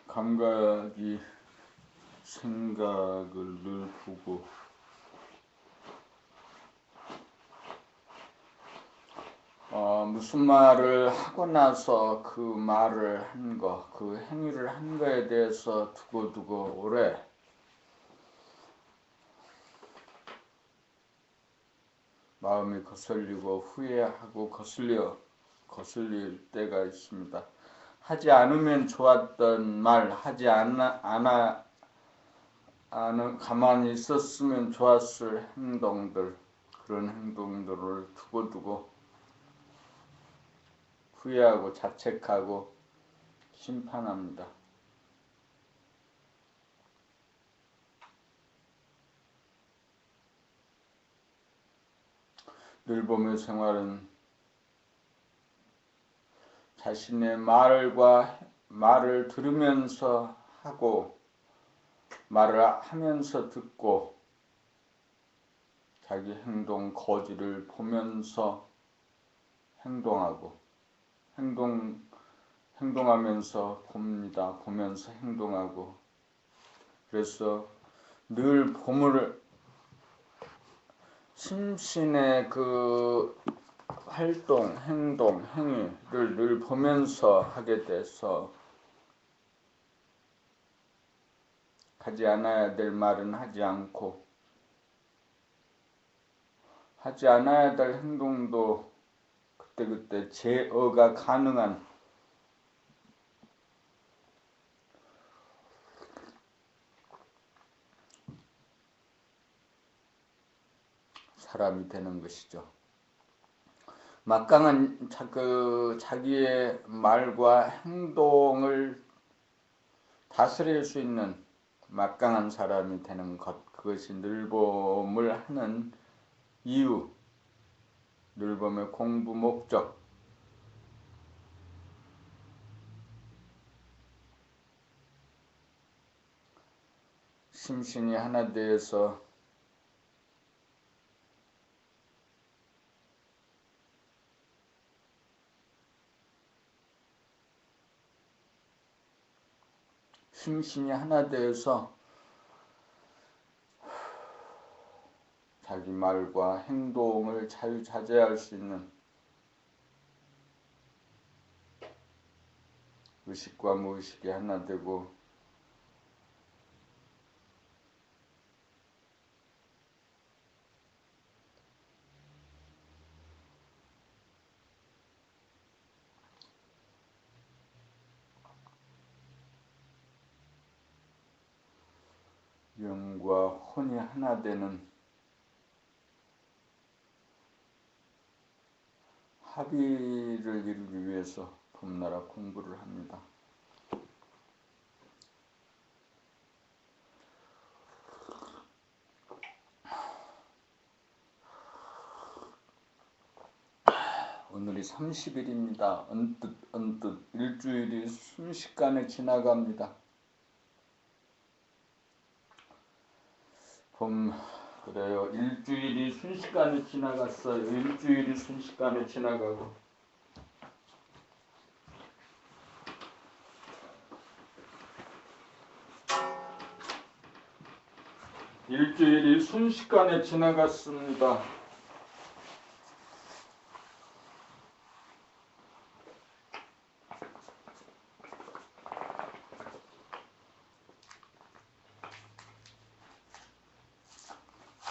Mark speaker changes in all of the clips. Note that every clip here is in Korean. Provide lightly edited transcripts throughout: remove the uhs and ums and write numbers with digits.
Speaker 1: 감각이 생각을 늘 보고 무슨 말을 하고 나서 그 말을 한 거, 그 행위를 한 거에 대해서 두고두고 오래 마음이 거슬리고 후회하고 거슬릴 때가 있습니다. 하지 않으면 좋았던 말, 하지 않아 가만히 있었으면 좋았을 행동들, 그런 행동들을 두고두고 후회하고 자책하고 심판합니다. 늘봄의 생활은 자신의 말을 들으면서 하고 말을 하면서 듣고 자기 행동 거지를 보면서 행동하고 행동하면서 봅니다. 보면서 행동하고 그래서 늘 심신의 그 활동, 행동, 행위를 늘 보면서 하게 돼서 하지 않아야 될 말은 하지 않고 하지 않아야 될 행동도 그때그때 제어가 가능한 사람이 되는 것이죠. 막강한 자기의 말과 행동을 다스릴 수 있는 막강한 사람이 되는 것, 그것이 늘봄을 하는 이유, 늘봄의 공부 목적, 심신이 하나 되어서 자기 말과 행동을 자유자재할 수 있는 의식과 무의식이 하나 되고 영과 혼이 하나 되는 합의를 이루기 위해서 봄나라 공부를 합니다. 오늘이 30일입니다. 언뜻 일주일이 순식간에 지나갑니다. 그래요. 일주일이 순식간에 지나갔어요. 일주일이 순식간에 지나가고 일주일이 순식간에 지나갔습니다.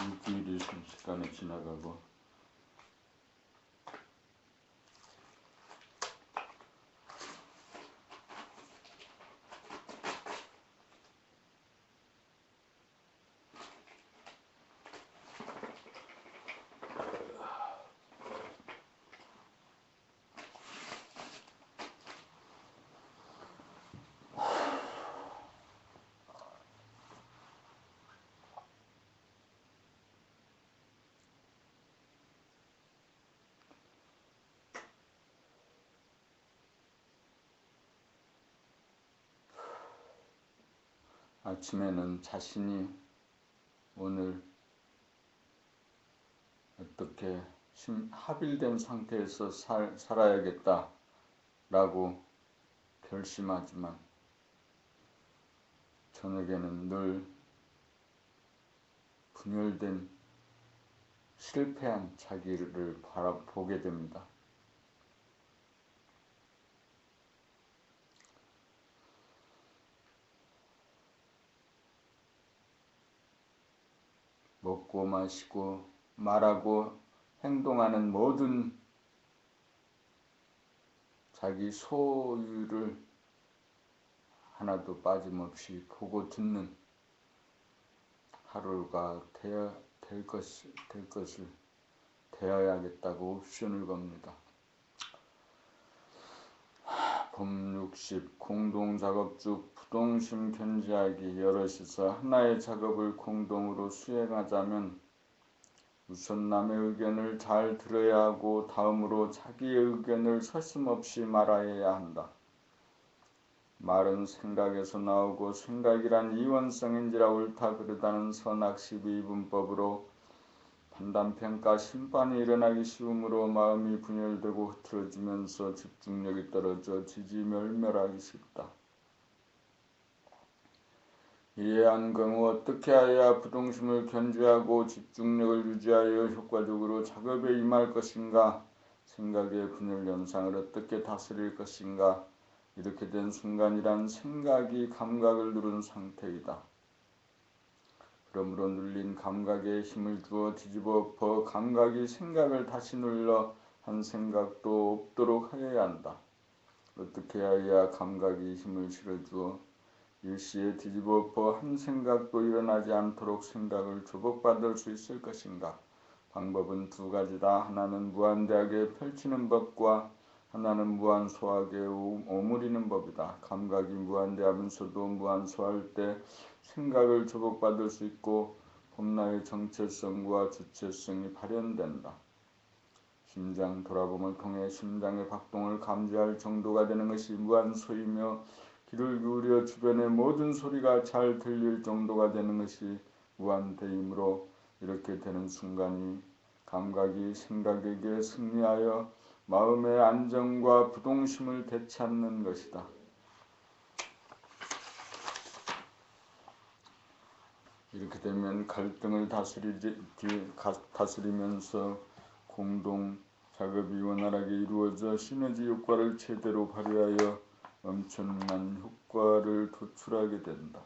Speaker 1: 일주일이 순식간에 지나가고 아침에는 자신이 오늘 어떻게 합일된 상태에서 살아야겠다 라고 결심하지만 저녁에는 늘 분열된 실패한 자기를 바라보게 됩니다. 먹고 마시고 말하고 행동하는 모든 자기 소유를 하나도 빠짐없이 보고 듣는 하루가 될 것을 되어야겠다고 옵션을 겁니다. 봄 60 공동작업중 부동심 견지하기. 여럿이서 하나의 작업을 공동으로 수행하자면 우선 남의 의견을 잘 들어야 하고 다음으로 자기의 의견을 서슴없이 말해야 한다. 말은 생각에서 나오고 생각이란 이원성인지라 옳다 그르다는 선학십의 문법으로 판단평가 심판이 일어나기 쉬우므로 마음이 분열되고 흐트러지면서 집중력이 떨어져 지지멸멸하기 쉽다. 이에 한 경우 어떻게 해야 부동심을 견제하고 집중력을 유지하여 효과적으로 작업에 임할 것인가, 생각의 분열 현상을 어떻게 다스릴 것인가. 이렇게 된 순간이란 생각이 감각을 누른 상태이다. 그러므로 눌린 감각에 힘을 주어 뒤집어 엎어 감각이 생각을 다시 눌러 한 생각도 없도록 하여야 한다. 어떻게 해야 감각이 힘을 실어주어 일시에 뒤집어 엎어 한 생각도 일어나지 않도록 생각을 조복받을 수 있을 것인가. 방법은 두 가지다. 하나는 무한대하게 펼치는 법과 하나는 무한소하게 오므리는 법이다. 감각이 무한대하면서도 무한소할 때 생각을 조복받을 수 있고 봄나의 정체성과 주체성이 발현된다. 심장 돌아봄을 통해 심장의 박동을 감지할 정도가 되는 것이 무한소이며 귀를 기울여 주변의 모든 소리가 잘 들릴 정도가 되는 것이 무한대이므로 이렇게 되는 순간이 감각이 생각에게 승리하여 마음의 안정과 부동심을 되찾는 것이다. 이렇게 되면 갈등을 다스리면서 공동 작업이 원활하게 이루어져 시너지 효과를 제대로 발휘하여 엄청난 효과를 도출하게 된다.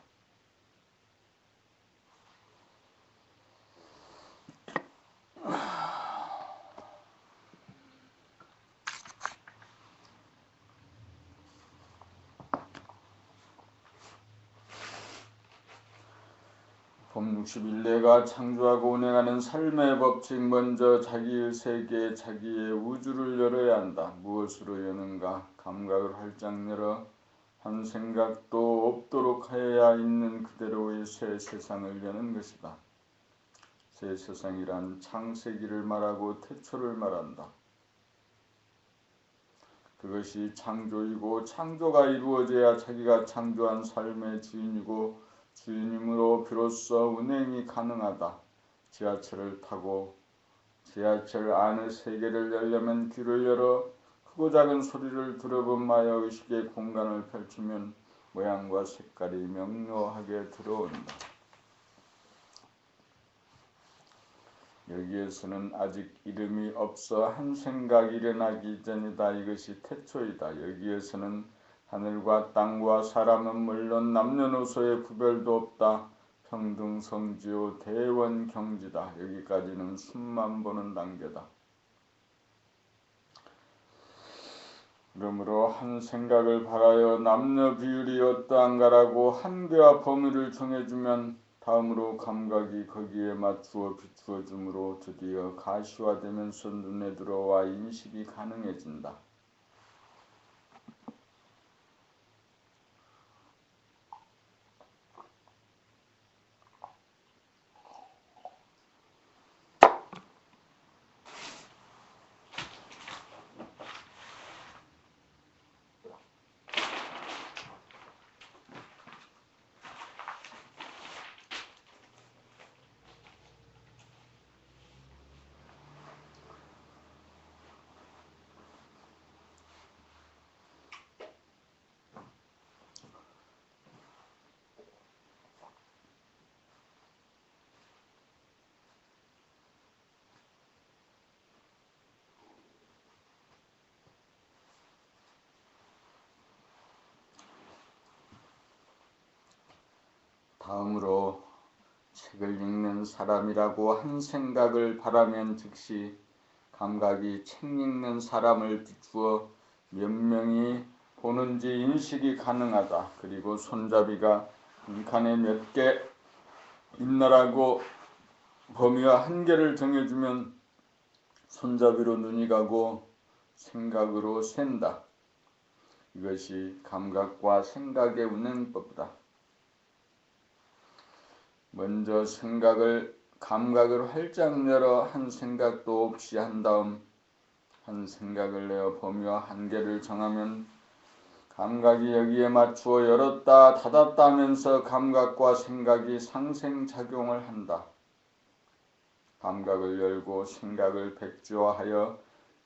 Speaker 1: 봄 61 내가 창조하고 운행하는 삶의 법칙. 먼저 자기의 세계, 자기의 우주를 열어야 한다. 무엇으로 여는가? 감각을 활짝 열어 한 생각도 없도록 하여야 있는 그대로의 새 세상을 여는 것이다. 새 세상이란 창세기를 말하고 태초를 말한다. 그것이 창조이고 창조가 이루어져야 자기가 창조한 삶의 주인이고 주인이므로 비로소 운행이 가능하다. 지하철을 타고 지하철 안의 세계를 열려면 귀를 열어 크고 작은 소리를 들어보마여 의식의 공간을 펼치면 모양과 색깔이 명료하게 들어온다. 여기에서는 아직 이름이 없어 한 생각이 일어나기 전이다. 이것이 태초이다. 여기에서는 하늘과 땅과 사람은 물론 남녀노소의 구별도 없다. 평등성지요 대원경지다. 여기까지는 숨만 보는 단계다. 그러므로 한 생각을 바라여 남녀 비율이 어떠한가라고 한계와 범위를 정해주면 다음으로 감각이 거기에 맞추어 비추어 주므로 드디어 가시화되면서 눈에 들어와 인식이 가능해진다. 다음으로 책을 읽는 사람이라고 한 생각을 바라면 즉시 감각이 책 읽는 사람을 비추어 몇 명이 보는지 인식이 가능하다. 그리고 손잡이가 한 칸에 몇 개 있느라고 범위와 한계를 정해주면 손잡이로 눈이 가고 생각으로 샌다. 이것이 감각과 생각의 운행법이다. 먼저 감각을 활짝 열어 한 생각도 없이 한 다음 한 생각을 내어 범위와 한계를 정하면 감각이 여기에 맞추어 열었다 닫았다 하면서 감각과 생각이 상생작용을 한다. 감각을 열고 생각을 백지화하여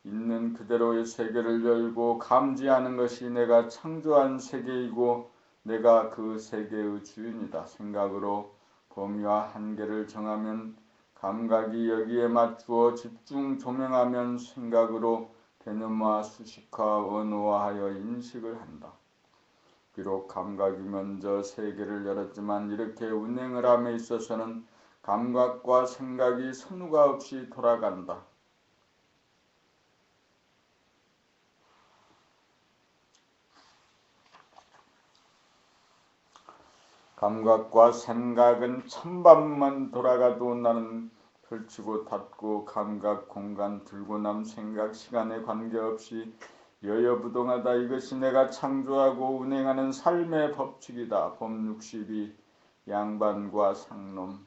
Speaker 1: 있는 그대로의 세계를 열고 감지하는 것이 내가 창조한 세계이고 내가 그 세계의 주인이다. 생각으로 범위와 한계를 정하면 감각이 여기에 맞추어 집중 조명하면 생각으로 개념화, 수식화, 언어화하여 인식을 한다. 비록 감각이 먼저 세계를 열었지만 이렇게 운행을 함에 있어서는 감각과 생각이 선후가 없이 돌아간다. 감각과 생각은 천번만 돌아가도 나는 펼치고 닫고 감각, 공간, 들고 남, 생각, 시간에 관계없이 여여부동하다. 이것이 내가 창조하고 운행하는 삶의 법칙이다. 법 62 양반과 상놈.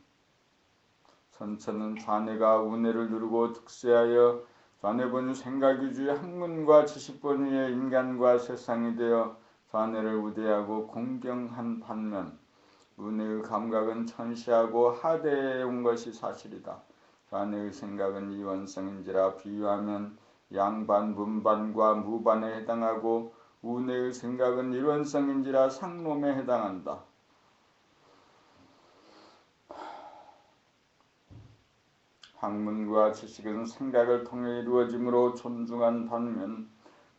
Speaker 1: 선천은 좌뇌가 우뇌를 누르고 득세하여 좌뇌본유 생각위주의 학문과 지식본유의 인간과 세상이 되어 좌뇌를 우대하고 공경한 반면 우뇌의 감각은 천시하고 하대해 온 것이 사실이다. 좌뇌의 생각은 이원성인지라 비유하면 양반, 문반과 무반에 해당하고 우뇌의 생각은 일원성인지라 상놈에 해당한다. 학문과 지식은 생각을 통해 이루어지므로 존중한 반면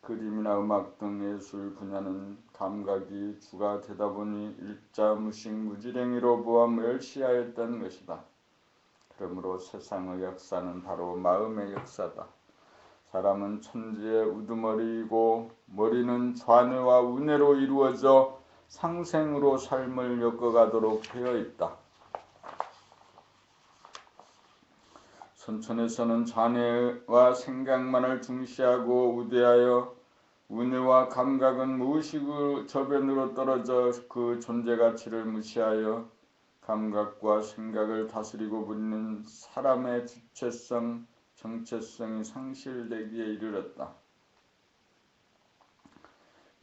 Speaker 1: 그림이나 음악 등 예술 분야는 감각이 주가 되다 보니 일자, 무식, 무지랭이로 보아 멸시하였던 것이다. 그러므로 세상의 역사는 바로 마음의 역사다. 사람은 천지의 우두머리이고 머리는 좌뇌와 우뇌로 이루어져 상생으로 삶을 엮어가도록 되어 있다. 선천에서는 좌뇌와 생각만을 중시하고 우대하여 우뇌와 감각은 무의식의 저변으로 떨어져 그 존재 가치를 무시하여 감각과 생각을 다스리고 부리는 사람의 주체성, 정체성이 상실되기에 이르렀다.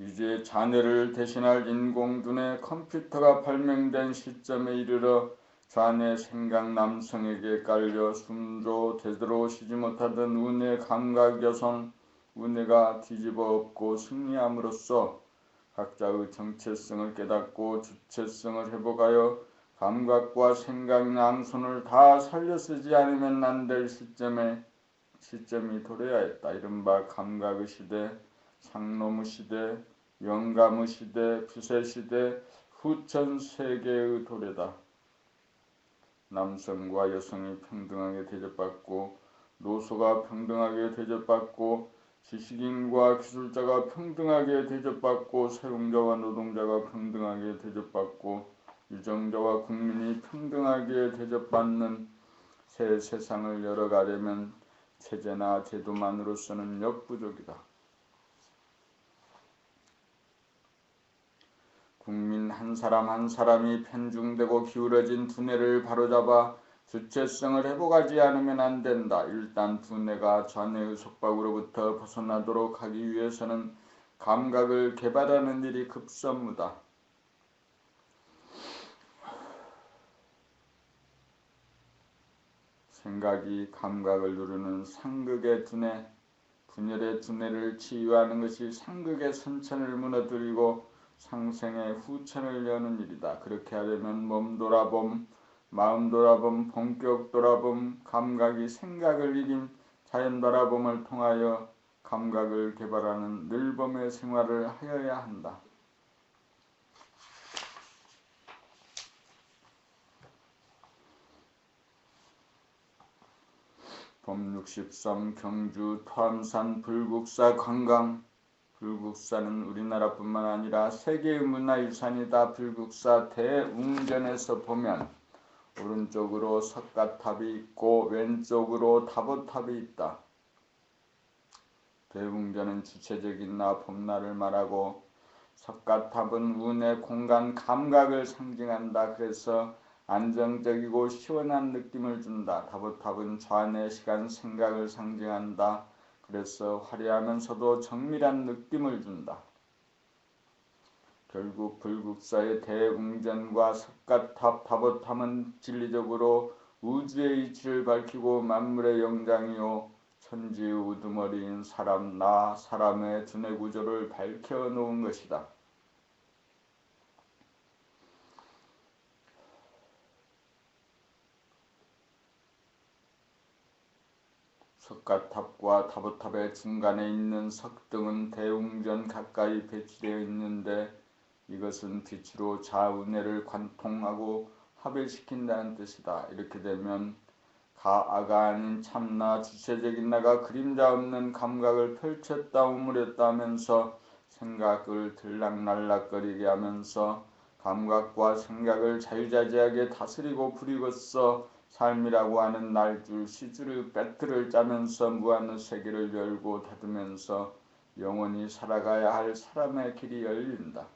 Speaker 1: 이제 좌뇌를 대신할 인공두뇌 컴퓨터가 발명된 시점에 이르러 좌뇌 생각 남성에게 깔려 숨도 제대로 쉬지 못하던 우뇌 감각 여성 우뇌가 뒤집어 엎고 승리함으로써 각자의 정체성을 깨닫고 주체성을 회복하여 감각과 생각 양손을 다 살려 쓰지 않으면 안 될 시점이 도래야 했다. 이른바 감각의 시대, 상놈의 시대, 영감의 시대, 붓의 시대, 후천 세계의 도래다. 남성과 여성이 평등하게 대접받고 노소가 평등하게 대접받고 지식인과 기술자가 평등하게 대접받고 사용자와 노동자가 평등하게 대접받고 유정자와 국민이 평등하게 대접받는 새 세상을 열어가려면 체제나 제도만으로서는 역부족이다. 국민 한 사람 한 사람이 편중되고 기울어진 두뇌를 바로잡아 주체성을 회복하지 않으면 안 된다. 일단 두뇌가 좌뇌의 속박으로부터 벗어나도록 하기 위해서는 감각을 개발하는 일이 급선무다. 생각이 감각을 누르는 상극의 두뇌, 분열의 두뇌를 치유하는 것이 상극의 선천을 무너뜨리고 상생의 후천을 여는 일이다. 그렇게 하려면 몸 돌아봄, 마음 돌아봄, 본격 돌아봄, 감각이 생각을 이긴 자연 바라봄을 통하여 감각을 개발하는 늘봄의 생활을 하여야 한다. 봄 63 경주 토암산 불국사 관광. 불국사는 우리나라뿐만 아니라 세계의 문화유산이다. 불국사 대웅전에서 보면 오른쪽으로 석가탑이 있고 왼쪽으로 다보탑이 있다. 대웅전은 주체적인 나 봄날을 말하고 석가탑은 운의 공간 감각을 상징한다. 그래서 안정적이고 시원한 느낌을 준다. 다보탑은 좌뇌 시간 생각을 상징한다. 그래서 화려하면서도 정밀한 느낌을 준다. 결국 불국사의 대웅전과 석가탑, 다보탑은 진리적으로 우주의 이치를 밝히고 만물의 영장이요 천지의 우두머리인 사람, 나, 사람의 두뇌 구조를 밝혀놓은 것이다. 석가탑과 다보탑의 중간에 있는 석등은 대웅전 가까이 배치되어 있는데 이것은 빛으로 좌우뇌를 관통하고 합일시킨다는 뜻이다. 이렇게 되면 가아가 아닌 참나 주체적인 나가 그림자 없는 감각을 펼쳤다 오므렸다 하면서 생각을 들락날락거리게 하면서 감각과 생각을 자유자재하게 다스리고 부리고서 삶이라고 하는 날줄 시줄의 배틀을 짜면서 무한의 세계를 열고 닫으면서 영원히 살아가야 할 사람의 길이 열린다.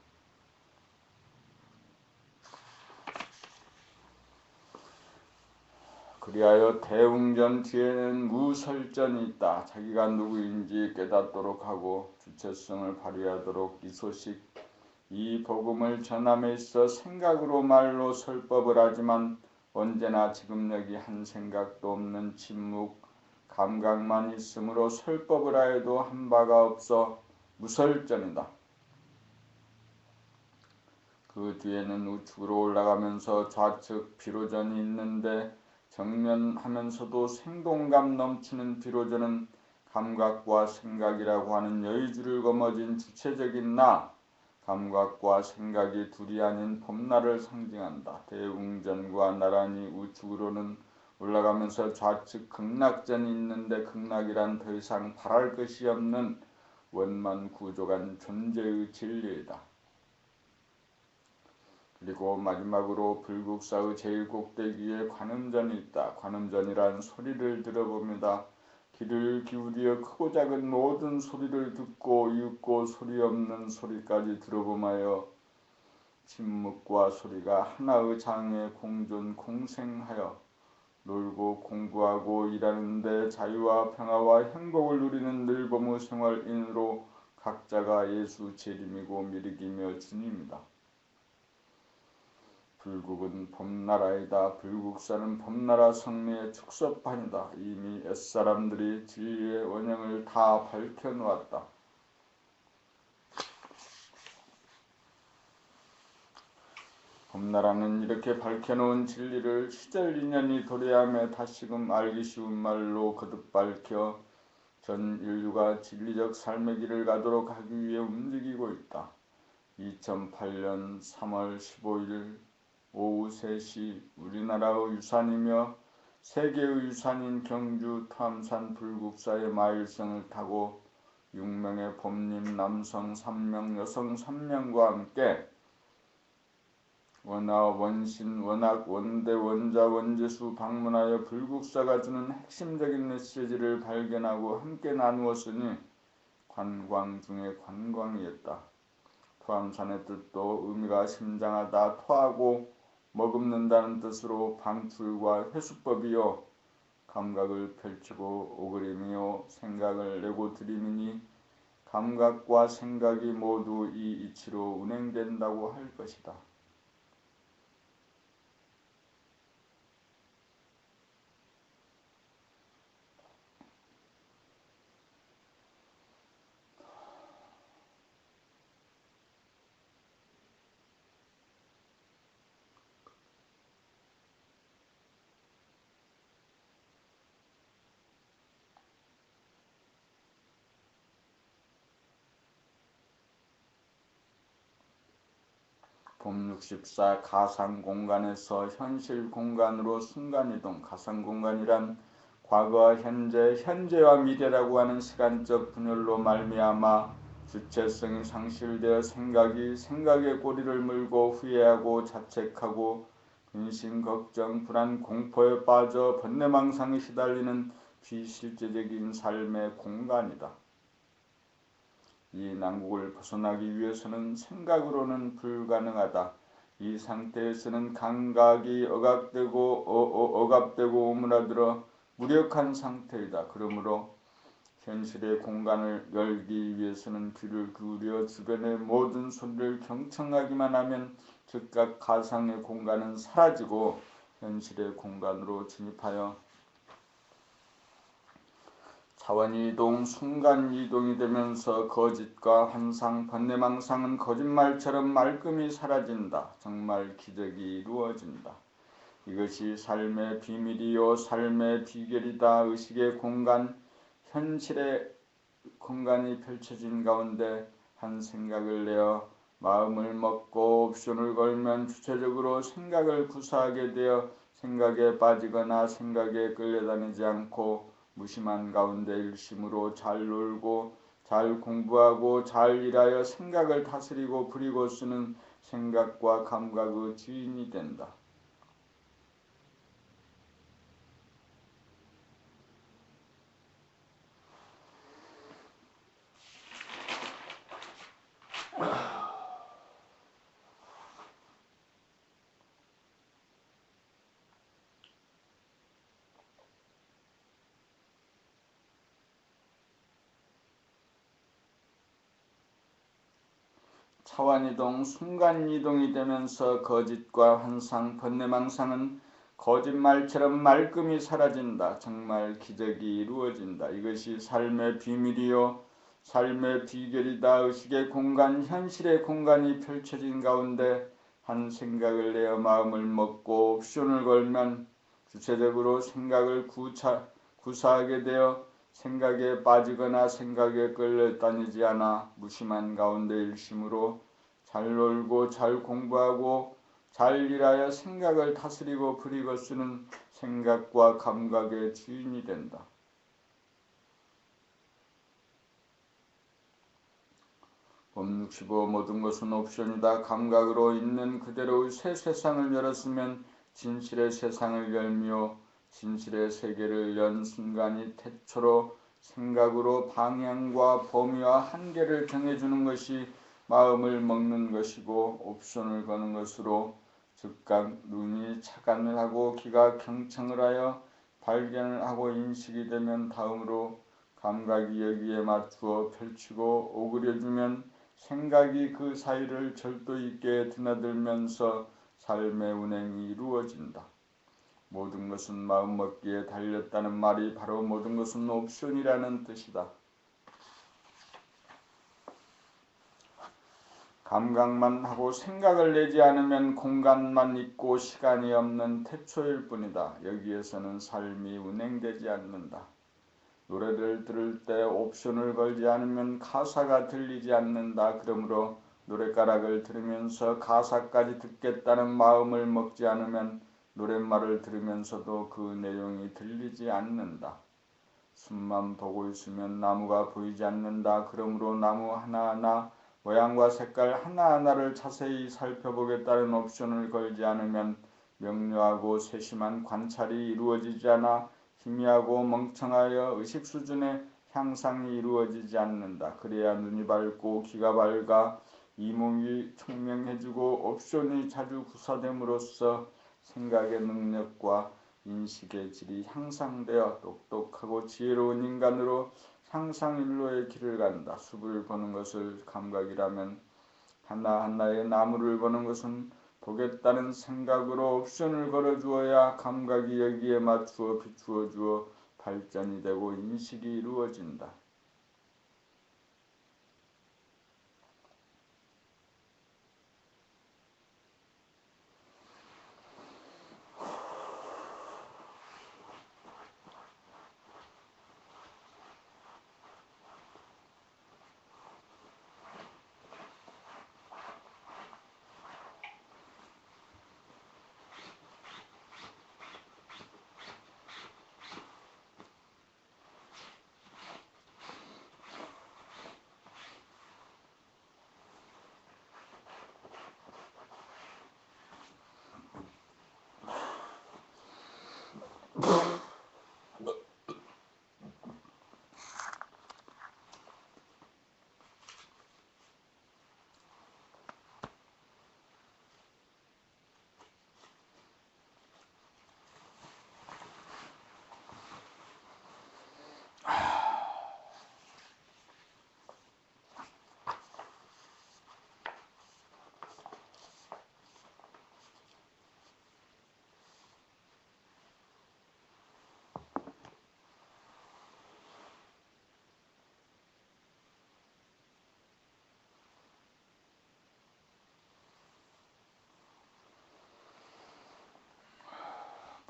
Speaker 1: 그리하여 대웅전 뒤에는 무설전이 있다. 자기가 누구인지 깨닫도록 하고 주체성을 발휘하도록 이 소식, 이 복음을 전함에 있어 생각으로 말로 설법을 하지만 언제나 지금 여기 한 생각도 없는 침묵, 감각만 있으므로 설법을 하여도 한 바가 없어 무설전이다. 그 뒤에는 우측으로 올라가면서 좌측 비로전이 있는데 정면하면서도 생동감 넘치는 비로전은 감각과 생각이라고 하는 여의주를 거머쥔 주체적인 나, 감각과 생각이 둘이 아닌 봄날을 상징한다. 대웅전과 나란히 우측으로는 올라가면서 좌측 극락전이 있는데 극락이란 더 이상 바랄 것이 없는 원만 구조간 존재의 진리이다. 그리고 마지막으로 불국사의 제일 꼭대기에 관음전이 있다. 관음전이란 소리를 들어봅니다. 귀를 기울여 크고 작은 모든 소리를 듣고 이윽고 소리 없는 소리까지 들어봄하여 침묵과 소리가 하나의 장에 공존 공생하여 놀고 공부하고 일하는데 자유와 평화와 행복을 누리는 늘봄의 생활인으로 각자가 예수 재림이고 미륵이며 주님이다. 불국은 봄나라이다. 불국사는 봄나라 성리의 축소판이다. 이미 옛사람들이 진리의 원형을 다 밝혀놓았다. 봄나라는 이렇게 밝혀놓은 진리를 시절 인연이 도래함에 다시금 알기 쉬운 말로 거듭 밝혀 전 인류가 진리적 삶의 길을 가도록 하기 위해 움직이고 있다. 2008년 3월 15일 오후 3시 우리나라의 유산이며 세계의 유산인 경주 토암산 불국사의 마일성을 타고 6명의 봄님 남성 3명 여성 3명과 함께 원화 원신 원학 원대 원자 원재수 방문하여 불국사가 주는 핵심적인 메시지를 발견하고 함께 나누었으니 관광 중에 관광이었다. 토암산의 뜻도 의미가 심장하다. 토하고 머금는다는 뜻으로 방출과 회수법이요 감각을 펼치고 오그림이요 생각을 내고 들이미니 감각과 생각이 모두 이 이치로 운행된다고 할 것이다. 봄 64 가상공간에서 현실공간으로 순간이동. 가상공간이란 과거, 현재, 현재와 미래라고 하는 시간적 분열로 말미암아 주체성이 상실되어 생각의 꼬리를 물고 후회하고 자책하고 근심, 걱정, 불안, 공포에 빠져 번뇌망상에 시달리는 비실제적인 삶의 공간이다. 이 난국을 벗어나기 위해서는 생각으로는 불가능하다. 이 상태에서는 감각이 억압되고 오므라들어 무력한 상태이다. 그러므로 현실의 공간을 열기 위해서는 귀를 기울여 주변의 모든 소리를 경청하기만 하면 즉각 가상의 공간은 사라지고 현실의 공간으로 진입하여 차원이동, 순간이동이 되면서 거짓과 환상, 번뇌망상은 거짓말처럼 말끔히 사라진다. 정말 기적이 이루어진다. 이것이 삶의 비밀이요 삶의 비결이다. 의식의 공간, 현실의 공간이 펼쳐진 가운데 한 생각을 내어 마음을 먹고 옵션을 걸면 주체적으로 생각을 구사하게 되어 생각에 빠지거나 생각에 끌려다니지 않고 무심한 가운데 일심으로 잘 놀고 잘 공부하고 잘 일하여 생각을 다스리고 부리고 쓰는 생각과 감각의 주인이 된다. 차원이동, 순간이동이 되면서 거짓과 환상, 번뇌망상은 거짓말처럼 말끔히 사라진다. 정말 기적이 이루어진다. 이것이 삶의 비밀이요 삶의 비결이다. 의식의 공간, 현실의 공간이 펼쳐진 가운데 한 생각을 내어 마음을 먹고 옵션을 걸면 주체적으로 생각을 구사하게 되어 생각에 빠지거나 생각에 끌려다니지 않아 무심한 가운데 일심으로 잘 놀고 잘 공부하고 잘 일하여 생각을 다스리고 부리고 쓰는 생각과 감각의 주인이 된다. 법 65 모든 것은 옵션이다. 감각으로 있는 그대로의 새 세상을 열었으면 진실의 세상을 열며 진실의 세계를 연 순간이 태초로 생각으로 방향과 범위와 한계를 정해주는 것이 마음을 먹는 것이고 옵션을 거는 것으로 즉각 눈이 착안을 하고 귀가 경청을 하여 발견을 하고 인식이 되면 다음으로 감각이 여기에 맞추어 펼치고 오그려주면 생각이 그 사이를 절도 있게 드나들면서 삶의 운행이 이루어진다. 모든 것은 마음먹기에 달렸다는 말이 바로 모든 것은 옵션이라는 뜻이다. 감각만 하고 생각을 내지 않으면 공간만 있고 시간이 없는 태초일 뿐이다. 여기에서는 삶이 운행되지 않는다. 노래를 들을 때 옵션을 걸지 않으면 가사가 들리지 않는다. 그러므로 노랫가락을 들으면서 가사까지 듣겠다는 마음을 먹지 않으면 노랫말을 들으면서도 그 내용이 들리지 않는다. 숲만 보고 있으면 나무가 보이지 않는다. 그러므로 나무 하나하나 모양과 색깔 하나하나를 자세히 살펴보겠다는 옵션을 걸지 않으면 명료하고 세심한 관찰이 이루어지지 않아 희미하고 멍청하여 의식 수준의 향상이 이루어지지 않는다. 그래야 눈이 밝고 귀가 밝아 이목이 총명해지고 옵션이 자주 구사됨으로써 생각의 능력과 인식의 질이 향상되어 똑똑하고 지혜로운 인간으로 상상일로의 길을 간다. 숲을 보는 것을 감각이라면 하나하나의 나무를 보는 것은 보겠다는 생각으로 옵션을 걸어주어야 감각이 여기에 맞추어 비추어 주어 발전이 되고 인식이 이루어진다.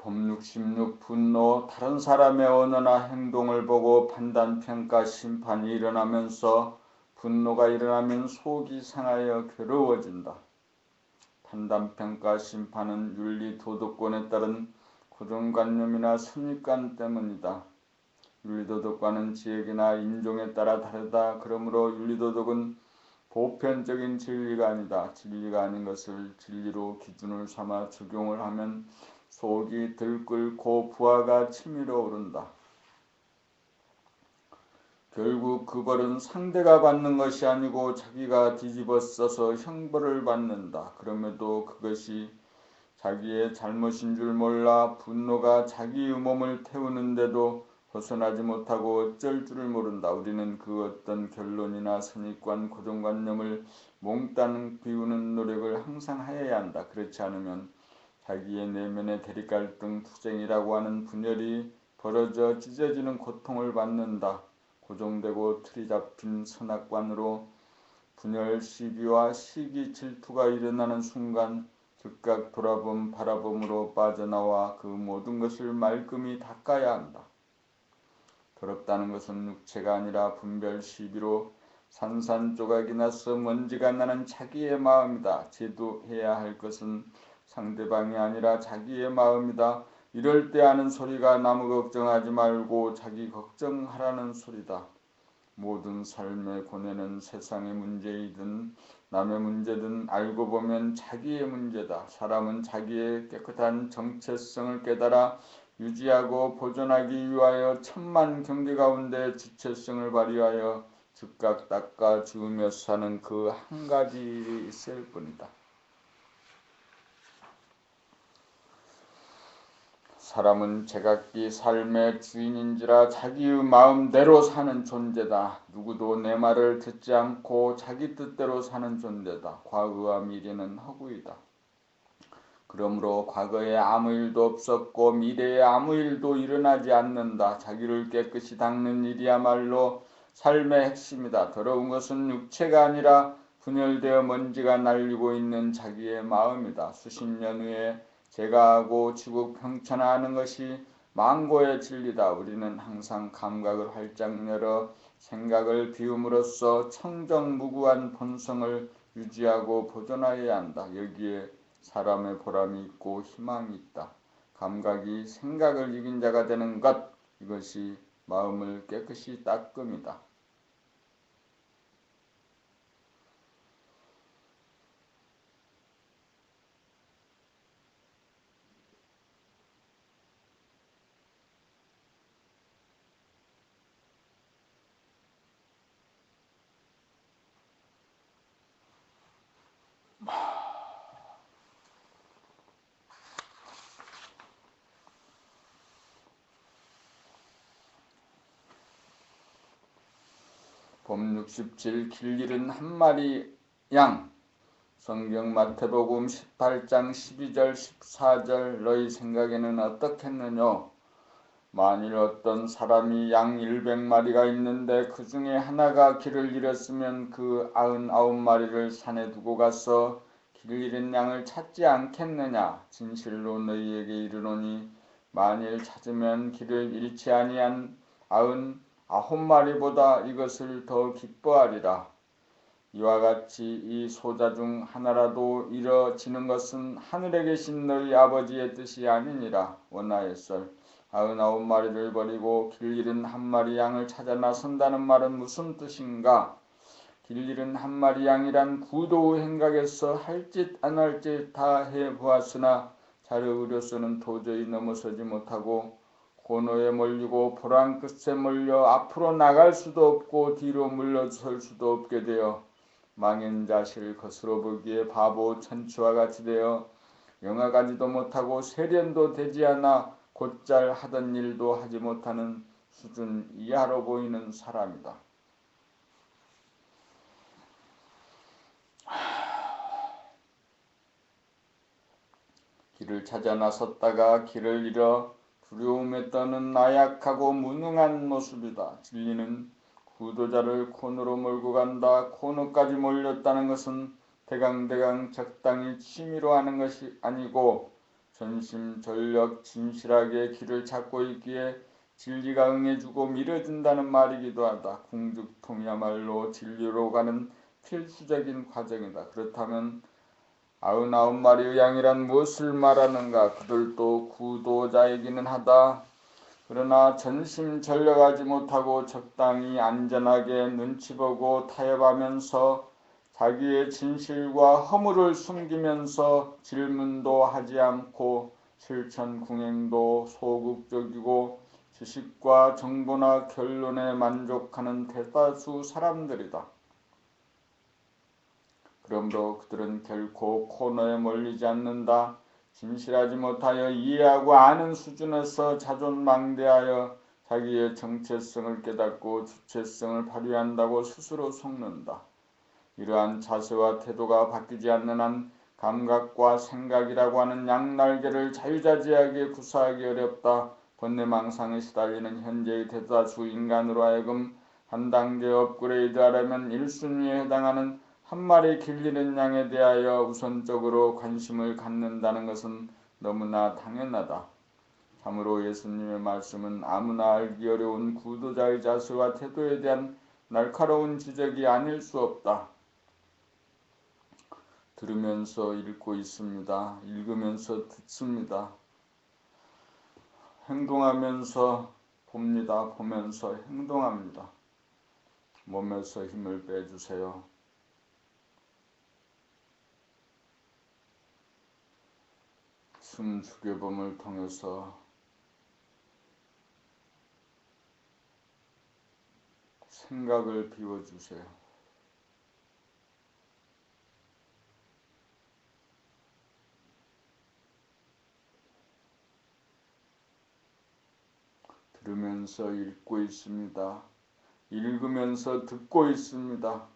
Speaker 1: 법 66 분노. 다른 사람의 언어나 행동을 보고 판단, 평가, 심판이 일어나면서 분노가 일어나면 속이 상하여 괴로워진다. 판단, 평가, 심판은 윤리, 도덕권에 따른 고정관념이나 선입관 때문이다. 윤리도덕관은 지역이나 인종에 따라 다르다. 그러므로 윤리도덕은 보편적인 진리가 아니다. 진리가 아닌 것을 진리로 기준을 삼아 적용을 하면 속이 들끓고 부하가 치밀어 오른다. 결국 그 벌은 상대가 받는 것이 아니고 자기가 뒤집어 써서 형벌을 받는다. 그럼에도 그것이 자기의 잘못인 줄 몰라 분노가 자기의 몸을 태우는데도 벗어나지 못하고 어쩔 줄을 모른다. 우리는 그 어떤 결론이나 선입관, 고정관념을 몽땅 비우는 노력을 항상 하여야 한다. 그렇지 않으면 자기의 내면의 대립갈등, 투쟁이라고 하는 분열이 벌어져 찢어지는 고통을 받는다. 고정되고 틀이 잡힌 선악관으로 분열, 시비와 시기, 질투가 일어나는 순간 즉각 돌아봄, 바라봄으로 빠져나와 그 모든 것을 말끔히 닦아야 한다. 더럽다는 것은 육체가 아니라 분별, 시비로 산산조각이 나서 먼지가 나는 자기의 마음이다. 제도해야 할 것은 상대방이 아니라 자기의 마음이다. 이럴 때 하는 소리가 나무 걱정하지 말고 자기 걱정하라는 소리다. 모든 삶의 고뇌는 세상의 문제이든 남의 문제든 알고 보면 자기의 문제다. 사람은 자기의 깨끗한 정체성을 깨달아 유지하고 보존하기 위하여 천만 경계 가운데 주체성을 발휘하여 즉각 닦아 지우며 사는 그 한 가지 일이 있을 뿐이다. 사람은 제각기 삶의 주인인지라 자기의 마음대로 사는 존재다. 누구도 내 말을 듣지 않고 자기 뜻대로 사는 존재다. 과거와 미래는 허구이다. 그러므로 과거에 아무 일도 없었고 미래에 아무 일도 일어나지 않는다. 자기를 깨끗이 닦는 일이야말로 삶의 핵심이다. 더러운 것은 육체가 아니라 분열되어 먼지가 날리고 있는 자기의 마음이다. 수십 년 후에 제가하고 지국 평천하는 것이 망고의 진리다. 우리는 항상 감각을 활짝 열어 생각을 비움으로써 청정무구한 본성을 유지하고 보존하여야 한다. 여기에 사람의 보람이 있고 희망이 있다. 감각이 생각을 이긴 자가 되는 것, 이것이 마음을 깨끗이 닦음이다. 봄 67 길 잃은 한 마리 양. 성경 마태복음 18장 12절 14절 너희 생각에는 어떻겠느냐. 만일 어떤 사람이 양 100마리가 있는데 그 중에 하나가 길을 잃었으면 그 99마리를 산에 두고 가서 길 잃은 양을 찾지 않겠느냐. 진실로 너희에게 이르노니 만일 찾으면 길을 잃지 아니한 99마리보다 이것을 더 기뻐하리라. 이와 같이 이 소자 중 하나라도 잃어지는 것은 하늘에 계신 너희 아버지의 뜻이 아니니라. 원하였을 99마리를 버리고 길 잃은 한 마리 양을 찾아 나선다는 말은 무슨 뜻인가? 길 잃은 한 마리 양이란 구도 행각에서 할 짓 안 할 짓 다 해보았으나 자료 의료서는 도저히 넘어서지 못하고 고노에 몰리고 보란 끝에 몰려 앞으로 나갈 수도 없고 뒤로 물러설 수도 없게 되어 망연자실 거스러 보기에 바보 천치와 같이 되어 영화가지도 못하고 세련도 되지 않아 곧잘 하던 일도 하지 못하는 수준 이하로 보이는 사람이다. 길을 찾아 나섰다가 길을 잃어 두려움에 떠는 나약하고 무능한 모습이다. 진리는 구도자를 코너로 몰고 간다. 코너까지 몰렸다는 것은 대강대강 적당히 취미로 하는 것이 아니고 전심전력 진실하게 길을 찾고 있기에 진리가 응해주고 밀어준다는 말이기도 하다. 궁죽통이야말로 진리로 가는 필수적인 과정이다. 그렇다면 99마리의 양이란 무엇을 말하는가? 그들도 구도자이기는 하다. 그러나 전심전력하지 못하고 적당히 안전하게 눈치 보고 타협하면서 자기의 진실과 허물을 숨기면서 질문도 하지 않고 실천궁행도 소극적이고 지식과 정보나 결론에 만족하는 대다수 사람들이다. 그러므로 그들은 결코 코너에 몰리지 않는다. 진실하지 못하여 이해하고 아는 수준에서 자존망대하여 자기의 정체성을 깨닫고 주체성을 발휘한다고 스스로 속는다. 이러한 자세와 태도가 바뀌지 않는 한 감각과 생각이라고 하는 양날개를 자유자재하게 구사하기 어렵다. 번뇌망상에 시달리는 현재의 대다수 인간으로 하여금 한 단계 업그레이드하려면 1순위에 해당하는 한 마리 길리는 양에 대하여 우선적으로 관심을 갖는다는 것은 너무나 당연하다. 참으로 예수님의 말씀은 아무나 알기 어려운 구도자의 자세와 태도에 대한 날카로운 지적이 아닐 수 없다. 들으면서 읽고 있습니다. 읽으면서 듣습니다. 행동하면서 봅니다. 보면서 행동합니다. 몸에서 힘을 빼주세요. 숨 죽여봄을 통해서 생각을 비워주세요. 들으면서 읽고 있습니다. 읽으면서 듣고 있습니다.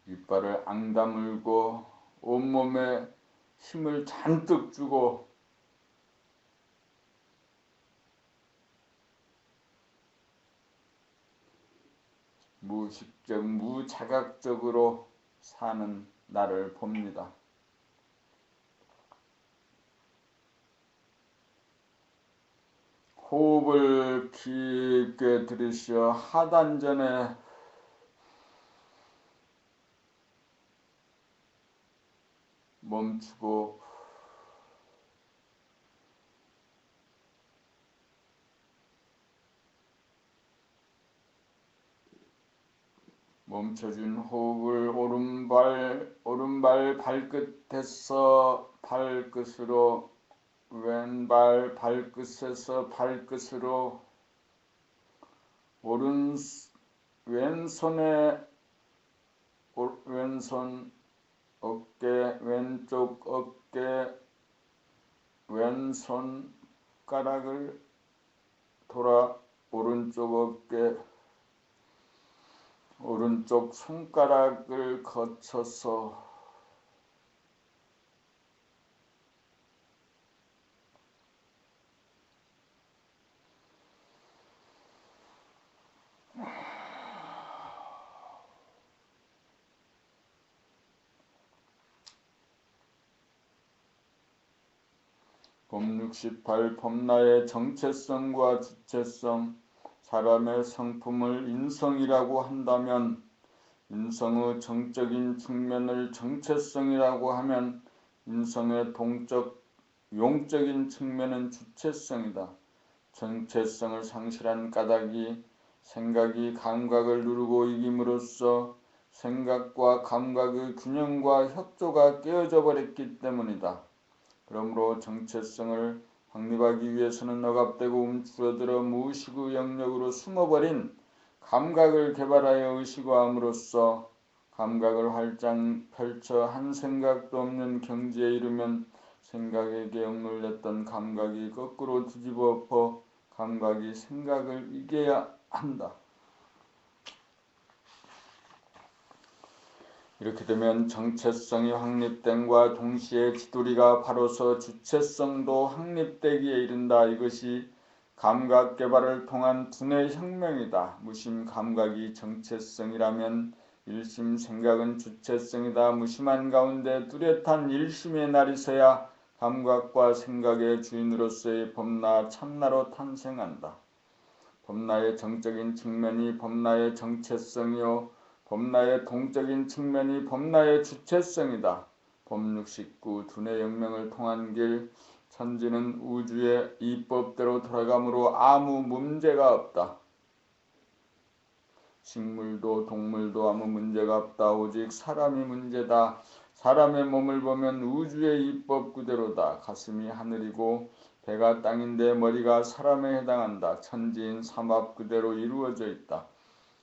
Speaker 1: 이빨을 앙다물고 온몸에 힘을 잔뜩 주고 무의식적, 무자각적으로 사는 나를 봅니다. 호흡을 깊게 들이쉬어 하단전에 멈추고 멈춰준 호흡을 오른발 발끝에서 발끝으로 왼발 발끝에서 발끝으로 왼손 어깨 왼쪽 어깨 왼손가락을 돌아 오른쪽 어깨 오른쪽 손가락을 거쳐서 봄68 봄나의 정체성과 주체성 사람의 성품을 인성이라고 한다면 인성의 정적인 측면을 정체성이라고 하면 인성의 동적 용적인 측면은 주체성이다. 정체성을 상실한 까닭이 생각이 감각을 누르고 이김으로써 생각과 감각의 균형과 협조가 깨어져 버렸기 때문이다. 그러므로 정체성을 확립하기 위해서는 억압되고 움츠러들어 무의식의 영역으로 숨어버린 감각을 개발하여 의식화함으로써 감각을 활짝 펼쳐 한 생각도 없는 경지에 이르면 생각에게 억눌렸던 감각이 거꾸로 뒤집어 엎어 감각이 생각을 이겨야 한다. 이렇게 되면 정체성이 확립됨과 동시에 지도리가 바로서 주체성도 확립되기에 이른다. 이것이 감각 개발을 통한 두뇌 혁명이다. 무심 감각이 정체성이라면 일심 생각은 주체성이다. 무심한 가운데 뚜렷한 일심의 날이 서야 감각과 생각의 주인으로서의 법나 참나로 탄생한다. 법나의 정적인 측면이 법나의 정체성이요 법나의 동적인 측면이 법나의 주체성이다. 법69 두뇌 혁명을 통한 길 천지는 우주의 이법대로 돌아가므로 아무 문제가 없다. 식물도 동물도 아무 문제가 없다. 오직 사람이 문제다. 사람의 몸을 보면 우주의 이법 그대로다. 가슴이 하늘이고 배가 땅인데 머리가 사람에 해당한다. 천지인 삼합 그대로 이루어져 있다.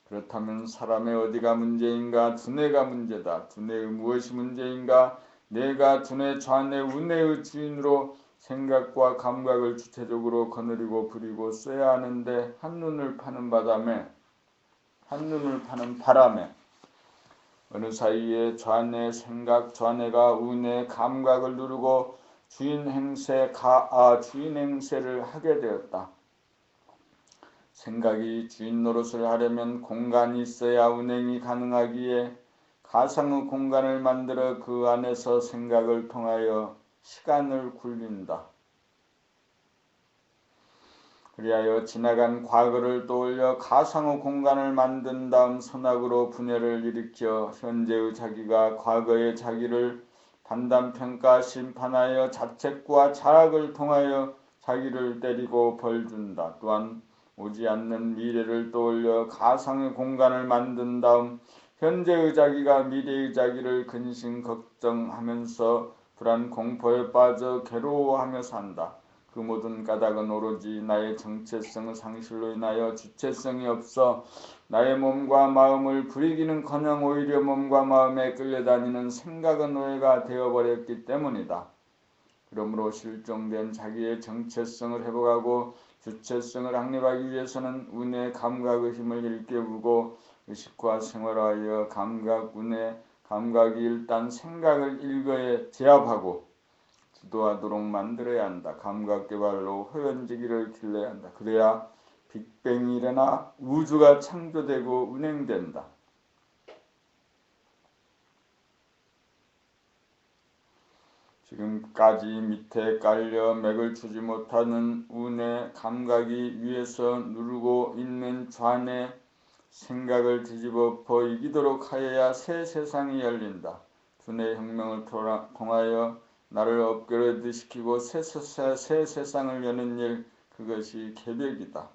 Speaker 1: 그렇다면 사람의 어디가 문제인가? 두뇌가 문제다. 두뇌의 무엇이 문제인가? 내가 두뇌 좌뇌 우뇌의 주인으로 생각과 감각을 주체적으로 거느리고 부리고 써야 하는데 한눈을 파는 바람에 어느 사이에 좌뇌 생각 좌뇌가 우뇌 감각을 누르고 주인 행세를 하게 되었다. 생각이 주인 노릇을 하려면 공간이 있어야 운행이 가능하기에 가상의 공간을 만들어 그 안에서 생각을 통하여 시간을 굴린다. 그리하여 지나간 과거를 떠올려 가상의 공간을 만든 다음 선악으로 분열을 일으켜 현재의 자기가 과거의 자기를 판단평가 심판하여 자책과 자학을 통하여 자기를 때리고 벌준다. 또한 오지 않는 미래를 떠올려 가상의 공간을 만든 다음 현재의 자기가 미래의 자기를 근심 걱정하면서 불안 공포에 빠져 괴로워하며 산다. 그 모든 까닭은 오로지 나의 정체성의 상실로 인하여 주체성이 없어 나의 몸과 마음을 부리기는커녕 오히려 몸과 마음에 끌려다니는 생각의 노예가 되어버렸기 때문이다. 그러므로 실종된 자기의 정체성을 회복하고 주체성을 확립하기 위해서는 운의 감각의 힘을 일깨우고 의식과 생활하여 감각, 운의 감각이 일단 생각을 일거에 제압하고 주도하도록 만들어야 한다. 감각개발로 호연지기를 길러야 한다. 그래야 빅뱅이 일어나 우주가 창조되고 운행된다. 지금까지 밑에 깔려 맥을 추지 못하는 운의 감각이 위에서 누르고 있는 좌뇌 생각을 뒤집어 보이기도록 하여야 새 세상이 열린다. 두뇌 혁명을 통하여 나를 업그레이드시키고 새 세상을 여는 일, 그것이 개벽이다.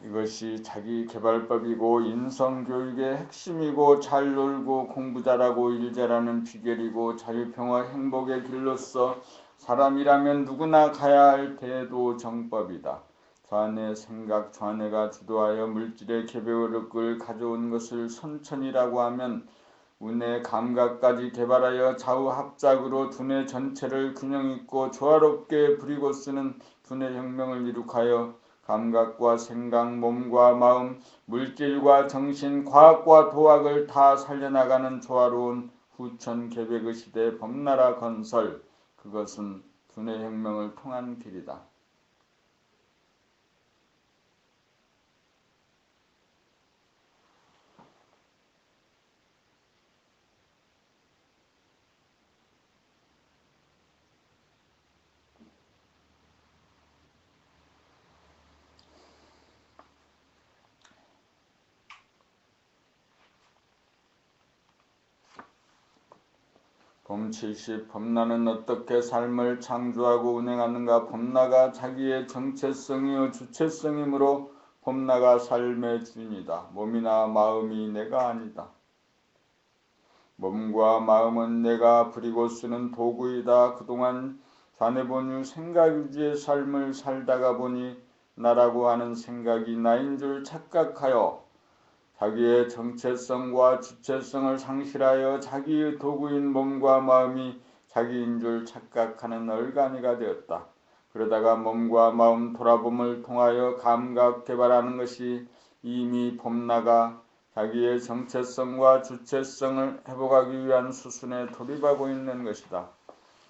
Speaker 1: 이것이 자기개발법이고 인성교육의 핵심이고 잘 놀고 공부 잘하고 일 잘하는 비결이고 자유평화 행복의 길로서 사람이라면 누구나 가야 할 대도정법이다. 좌뇌 생각 좌뇌가 주도하여 물질의 개별력을 가져온 것을 선천이라고 하면 운의 감각까지 개발하여 좌우합작으로 두뇌 전체를 균형있고 조화롭게 부리고 쓰는 두뇌 혁명을 이룩하여 감각과 생각, 몸과 마음, 물질과 정신, 과학과 도학을 다 살려나가는 조화로운 후천 개벽의 시대 범나라 건설, 그것은 두뇌 혁명을 통한 길이다. 봄 70. 범나는 어떻게 삶을 창조하고 운행하는가? 범나가 자기의 정체성이요 주체성이므로 범나가 삶의 주인이다. 몸이나 마음이 내가 아니다. 몸과 마음은 내가 부리고 쓰는 도구이다. 그동안 좌뇌본유 생각유지의 삶을 살다가 보니 나라고 하는 생각이 나인 줄 착각하여 자기의 정체성과 주체성을 상실하여 자기의 도구인 몸과 마음이 자기인 줄 착각하는 얼간이가 되었다. 그러다가 몸과 마음 돌아봄을 통하여 감각 개발하는 것이 이미 봄나가 자기의 정체성과 주체성을 회복하기 위한 수순에 돌입하고 있는 것이다.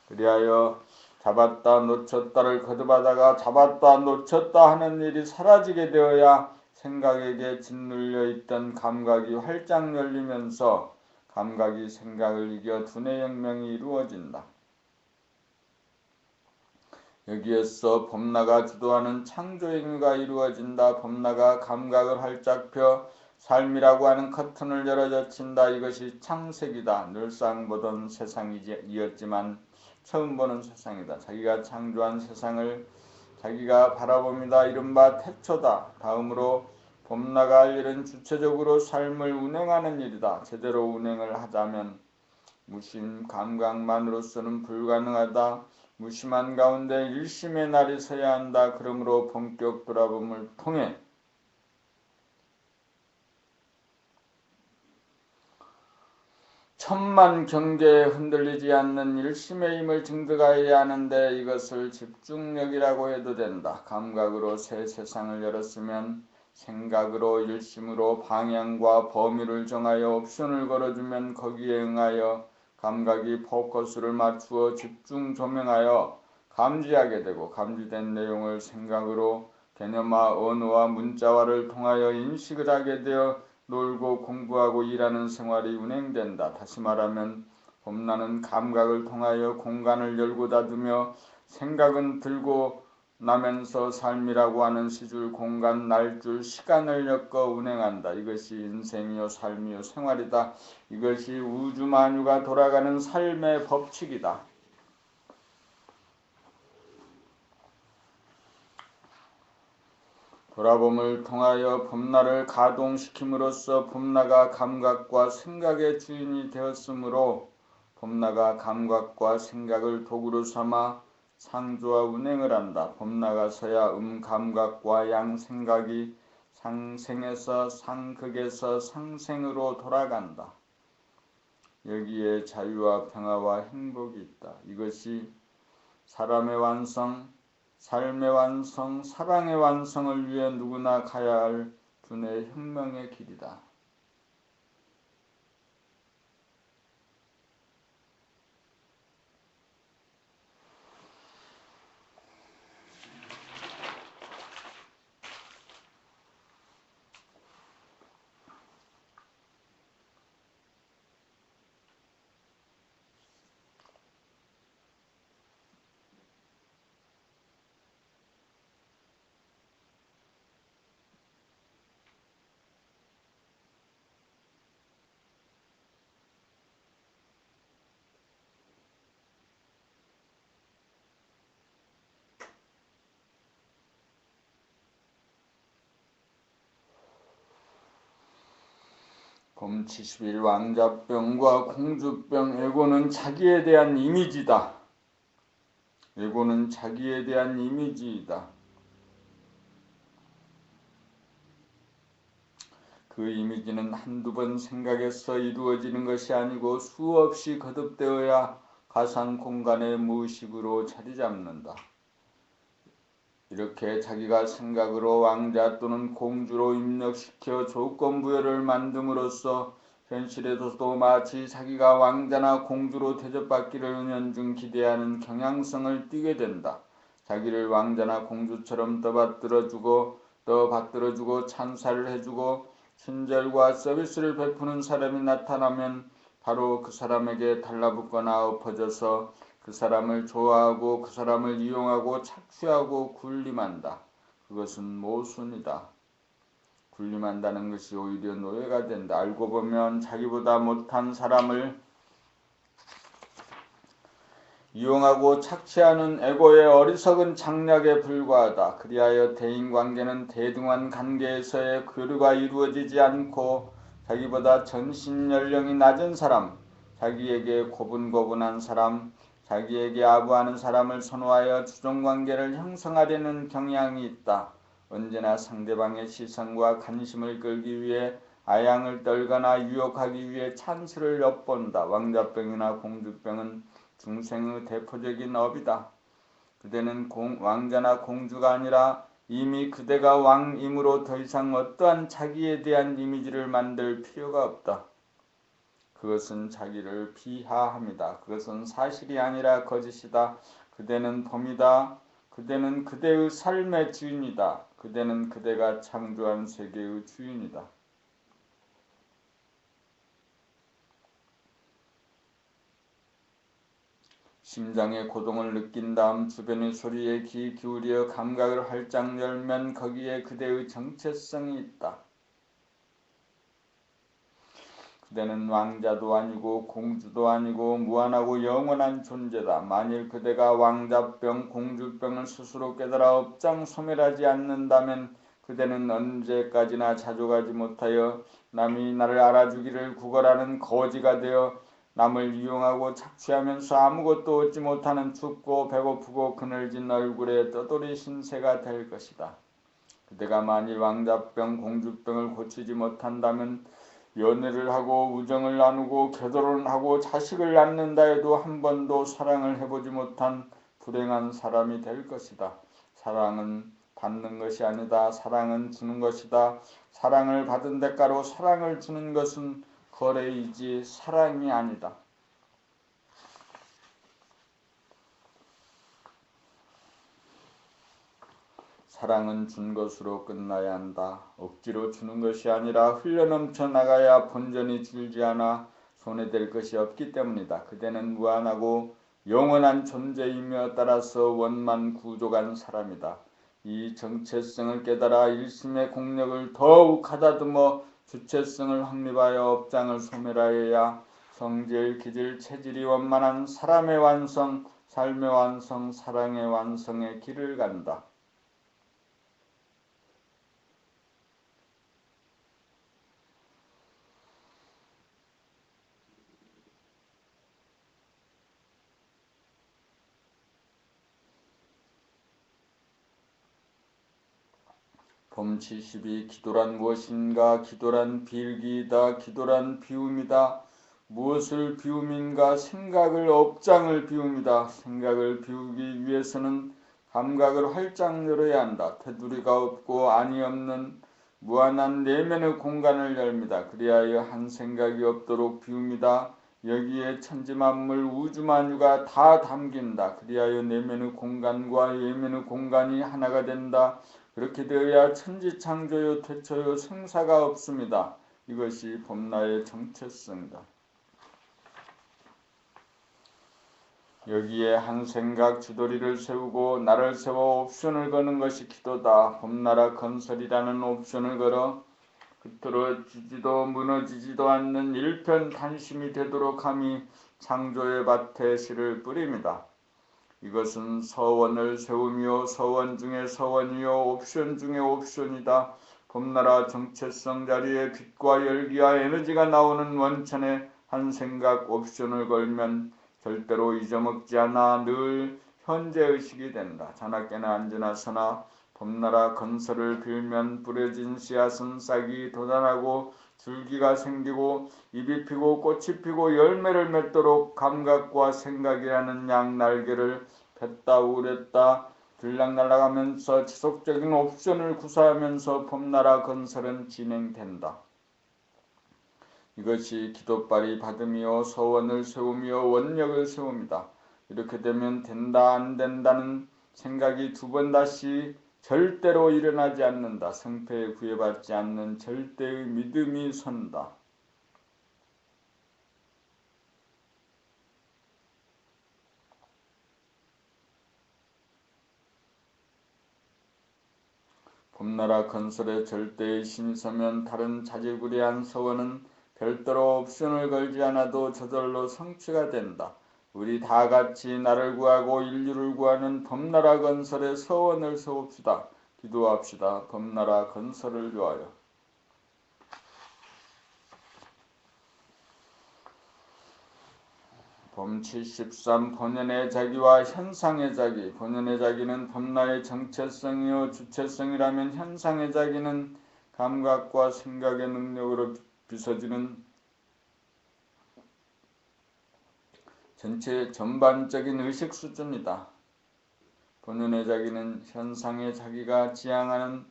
Speaker 1: 그리하여 잡았다 놓쳤다를 거듭하다가 잡았다 놓쳤다 하는 일이 사라지게 되어야 생각에게 짓눌려 있던 감각이 활짝 열리면서 감각이 생각을 이겨 두뇌 혁명이 이루어진다. 여기에서 봄나가 주도하는 창조 행위가 이루어진다. 봄나가 감각을 활짝 펴 삶이라고 하는 커튼을 열어젖힌다. 이것이 창세기다. 늘상 보던 세상이었지만 처음 보는 세상이다. 자기가 창조한 세상을 자기가 바라봅니다. 이른바 태초다. 다음으로 봄나가 할 일은 주체적으로 삶을 운행하는 일이다. 제대로 운행을 하자면 무심 감각만으로서는 불가능하다. 무심한 가운데 일심의 날이 서야 한다. 그러므로 본격 돌아봄을 통해 천만 경계에 흔들리지 않는 일심의 힘을 증득하여야 하는데 이것을 집중력이라고 해도 된다. 감각으로 새 세상을 열었으면 생각으로 일심으로 방향과 범위를 정하여 옵션을 걸어주면 거기에 응하여 감각이 포커스를 맞추어 집중 조명하여 감지하게 되고 감지된 내용을 생각으로 개념화 언어와 문자화를 통하여 인식을 하게 되어 놀고 공부하고 일하는 생활이 운행된다. 다시 말하면 봄나는 감각을 통하여 공간을 열고 닫으며 생각은 들고 나면서 삶이라고 하는 시줄 공간 날줄 시간을 엮어 운행한다. 이것이 인생이요 삶이요 생활이다. 이것이 우주 만유가 돌아가는 삶의 법칙이다. 돌아봄을 통하여 봄나를 가동시킴으로써 봄나가 감각과 생각의 주인이 되었으므로 봄나가 감각과 생각을 도구로 삼아 상조와 운행을 한다. 봄나가서야 감각과 양생각이 상생에서 상극에서 상생으로 돌아간다. 여기에 자유와 평화와 행복이 있다. 이것이 사람의 완성, 삶의 완성, 사랑의 완성을 위해 누구나 가야 할 두뇌 혁명의 길이다. 봄 70일 왕자병과 공주병. 에고는 자기에 대한 이미지다. 에고는 자기에 대한 이미지이다. 그 이미지는 한두 번 생각에서 이루어지는 것이 아니고 수없이 거듭되어야 가상 공간의 무의식으로 자리 잡는다. 이렇게 자기가 생각으로 왕자 또는 공주로 입력시켜 조건부여를 만듦으로써 현실에서도 마치 자기가 왕자나 공주로 대접받기를 은연중 기대하는 경향성을 띠게 된다. 자기를 왕자나 공주처럼 떠받들어주고 찬사를 해주고 친절과 서비스를 베푸는 사람이 나타나면 바로 그 사람에게 달라붙거나 엎어져서 그 사람을 좋아하고 그 사람을 이용하고 착취하고 군림한다. 그것은 모순이다. 군림한다는 것이 오히려 노예가 된다. 알고 보면 자기보다 못한 사람을 이용하고 착취하는 에고의 어리석은 장략에 불과하다. 그리하여 대인관계는 대등한 관계에서의 교류가 이루어지지 않고 자기보다 전신연령이 낮은 사람, 자기에게 고분고분한 사람, 자기에게 아부하는 사람을 선호하여 주종관계를 형성하려는 경향이 있다. 언제나 상대방의 시선과 관심을 끌기 위해 아양을 떨거나 유혹하기 위해 찬스를 엿본다. 왕자병이나 공주병은 중생의 대표적인 업이다. 그대는 왕자나 공주가 아니라 이미 그대가 왕이므로 더 이상 어떠한 자기에 대한 이미지를 만들 필요가 없다. 그것은 자기를 비하함이다. 그것은 사실이 아니라 거짓이다. 그대는 범이다. 그대는 그대의 삶의 주인이다. 그대는 그대가 창조한 세계의 주인이다. 심장의 고동을 느낀 다음 주변의 소리에 귀 기울여 감각을 활짝 열면 거기에 그대의 정체성이 있다. 그대는 왕자도 아니고 공주도 아니고 무한하고 영원한 존재다. 만일 그대가 왕자병, 공주병을 스스로 깨달아 업장 소멸하지 않는다면 그대는 언제까지나 자족하지 못하여 남이 나를 알아주기를 구걸하는 거지가 되어 남을 이용하고 착취하면서 아무것도 얻지 못하는 춥고 배고프고 그늘진 얼굴의 떠돌이 신세가 될 것이다. 그대가 만일 왕자병, 공주병을 고치지 못한다면 연애를 하고 우정을 나누고 결혼을 하고 자식을 낳는다 해도 한 번도 사랑을 해보지 못한 불행한 사람이 될 것이다. 사랑은 받는 것이 아니다. 사랑은 주는 것이다. 사랑을 받은 대가로 사랑을 주는 것은 거래이지 사랑이 아니다. 사랑은 준 것으로 끝나야 한다. 억지로 주는 것이 아니라 흘러넘쳐 나가야 본전이 줄지 않아 손해될 것이 없기 때문이다. 그대는 무한하고 영원한 존재이며 따라서 원만구족한 사람이다. 이 정체성을 깨달아 일심의 공력을 더욱 가다듬어 주체성을 확립하여 업장을 소멸하여야 성질, 기질, 체질이 원만한 사람의 완성, 삶의 완성, 사랑의 완성의 길을 간다. 봄 72 기도란 무엇인가? 기도란 빌기이다. 기도란 비움이다. 무엇을 비움인가? 생각을 업장을 비움이다. 생각을 비우기 위해서는 감각을 활짝 열어야 한다. 테두리가 없고 안이 없는 무한한 내면의 공간을 열니다. 그리하여 한 생각이 없도록 비웁니다. 여기에 천지만물 우주만유가 다 담긴다. 그리하여 내면의 공간과 외면의 공간이 하나가 된다. 그렇게 되어야 천지창조요 태초요 생사가 없습니다. 이것이 봄나의 정체성이다. 여기에 한 생각 주도리를 세우고 나를 세워 옵션을 거는 것이 기도다. 봄나라 건설이라는 옵션을 걸어 흐트러지지도 무너지지도 않는 일편단심이 되도록 함이 창조의 밭에 씨를 뿌립니다. 이것은 서원을 세우며 서원 중에 서원이요 옵션 중에 옵션이다. 봄나라 정체성 자리에 빛과 열기와 에너지가 나오는 원천에 한 생각 옵션을 걸면 절대로 잊어먹지 않아 늘 현재의식이 된다. 자나깨나 앉으나 서나 봄나라 건설을 빌면 뿌려진 씨앗은 싹이 돋아나고 줄기가 생기고 잎이 피고 꽃이 피고 열매를 맺도록 감각과 생각이라는 양날개를 폈다 우렸다 들락날락하면서 지속적인 옵션을 구사하면서 봄나라 건설은 진행된다. 이것이 기도빨이 받으며 서원을 세우며 원력을 세웁니다. 이렇게 되면 된다 안 된다는 생각이 두 번 다시 절대로 일어나지 않는다. 성패에 구애받지 않는 절대의 믿음이 선다. 봄나라 건설에 절대의 신이 서면 다른 자질구레한 서원은 별도로 옵션을 걸지 않아도 저절로 성취가 된다. 우리 다같이 나를 구하고 인류를 구하는 봄나라 건설에 서원을 세웁시다. 기도합시다. 봄나라 건설을 위하여. 봄 73 본연의 자기와 현상의 자기. 본연의 자기는 봄나의 정체성이요 주체성이라면 현상의 자기는 감각과 생각의 능력으로 빚어지는 전체 전반적인 의식 수준이다. 본연의 자기는 현상의 자기가 지향하는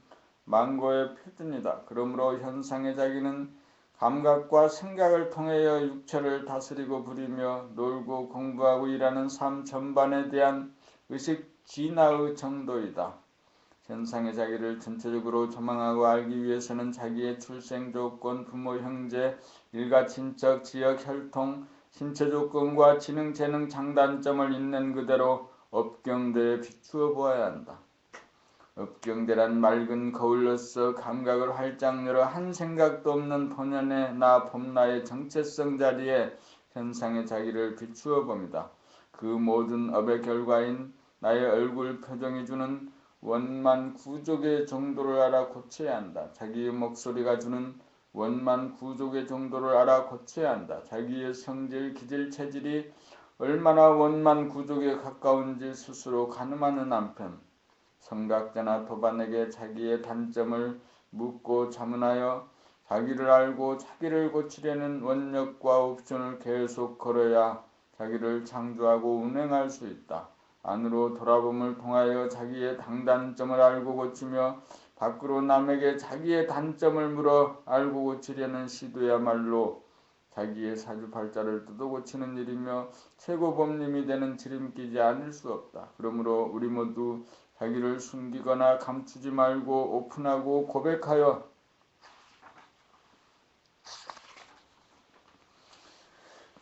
Speaker 1: 망고의 표준이다. 그러므로 현상의 자기는 감각과 생각을 통하여 육체를 다스리고 부리며 놀고 공부하고 일하는 삶 전반에 대한 의식 진화의 정도이다. 현상의 자기를 전체적으로 조망하고 알기 위해서는 자기의 출생 조건, 부모, 형제, 일가, 친척, 지역, 혈통, 신체 조건과 지능, 재능, 장단점을 있는 그대로 업경대에 비추어 보아야 한다. 업경대란 맑은 거울로서 감각을 활짝 열어 한 생각도 없는 본연의 나 봄나의 정체성 자리에 현상의 자기를 비추어 봅니다. 그 모든 업의 결과인 나의 얼굴 표정이 주는 원만 구족의 정도를 알아 고쳐야 한다. 자기의 목소리가 주는 원만 구족의 정도를 알아 고쳐야 한다. 자기의 성질, 기질, 체질이 얼마나 원만 구족에 가까운지 스스로 가늠하는 한편 성각자나 도반에게 자기의 단점을 묻고 자문하여 자기를 알고 자기를 고치려는 원력과 옵션을 계속 걸어야 자기를 창조하고 운행할 수 있다. 안으로 돌아봄을 통하여 자기의 장단점을 알고 고치며 밖으로 남에게 자기의 단점을 물어 알고 고치려는 시도야말로 자기의 사주팔자를 뜯어 고치는 일이며 최고법님이 되는 지름길이 아닐 수 없다. 그러므로 우리 모두 자기를 숨기거나 감추지 말고 오픈하고 고백하여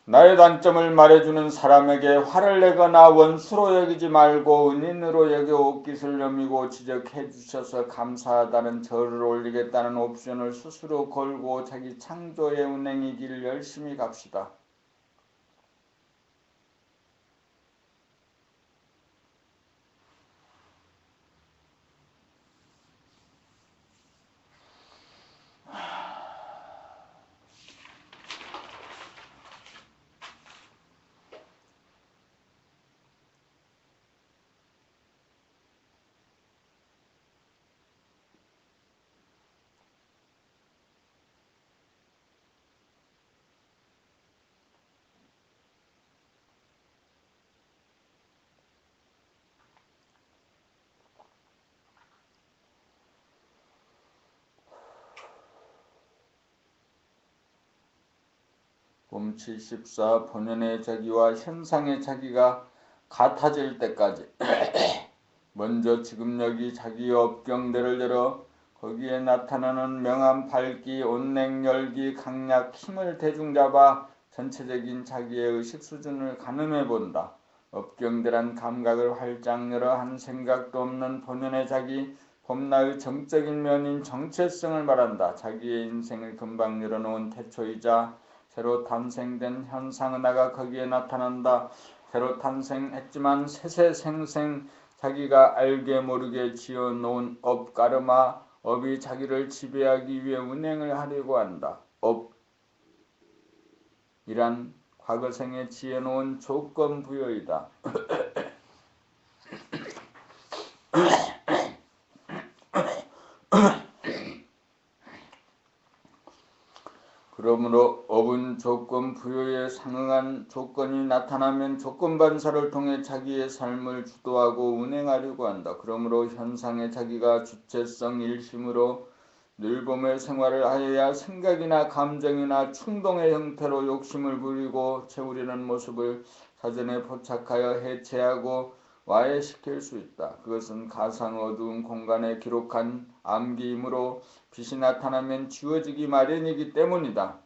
Speaker 1: 나의 단점을 말해주는 사람에게 화를 내거나 원수로 여기지 말고 은인으로 여겨 옷깃을 여미고 지적해 주셔서 감사하다는 절을 올리겠다는 옵션을 스스로 걸고 자기 창조의 운행의 길 열심히 갑시다. 봄 74 본연의 자기와 현상의 자기가 같아질 때까지 먼저 지금 여기 자기의 업경대를 열어 거기에 나타나는 명암, 밝기, 온냉, 열기, 강약, 힘을 대중잡아 전체적인 자기의 의식 수준을 가늠해 본다. 업경대란 감각을 활짝 열어 한 생각도 없는 본연의 자기, 봄나의 정적인 면인 정체성을 말한다. 자기의 인생을 금방 열어놓은 태초이자 새로 탄생된 현상은하가 거기에 나타난다. 새로 탄생했지만 세세생생 자기가 알게 모르게 지어놓은 업가르마, 업이 자기를 지배하기 위해 운행을 하려고 한다. 업이란 과거생에 지어놓은 조건부여이다. 그러므로 업은 조건 부여에 상응한 조건이 나타나면 조건반사를 통해 자기의 삶을 주도하고 운행하려고 한다. 그러므로 현상의 자기가 주체성 일심으로 늘봄의 생활을 하여야 생각이나 감정이나 충동의 형태로 욕심을 부리고 채우려는 모습을 사전에 포착하여 해체하고 와해시킬 수 있다. 그것은 가상 어두운 공간에 기록한 암기이므로 빛이 나타나면 지워지기 마련이기 때문이다.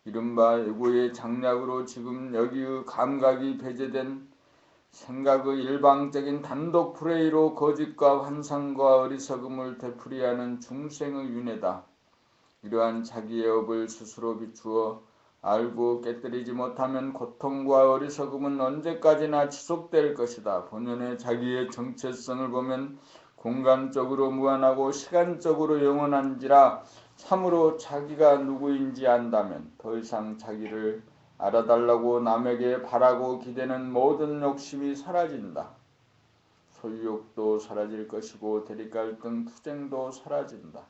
Speaker 1: 이른바 에고의 장략으로 지금 여기의 감각이 배제된 생각의 일방적인 단독 플레이로 거짓과 환상과 어리석음을 되풀이하는 중생의 윤회다. 이러한 자기의 업을 스스로 비추어 알고 깨뜨리지 못하면 고통과 어리석음은 언제까지나 지속될 것이다. 본연의 자기의 정체성을 보면 공간적으로 무한하고 시간적으로 영원한지라 참으로 자기가 누구인지 안다면 더 이상 자기를 알아달라고 남에게 바라고 기대는 모든 욕심이 사라진다. 소유욕도 사라질 것이고 대립갈등, 투쟁도 사라진다.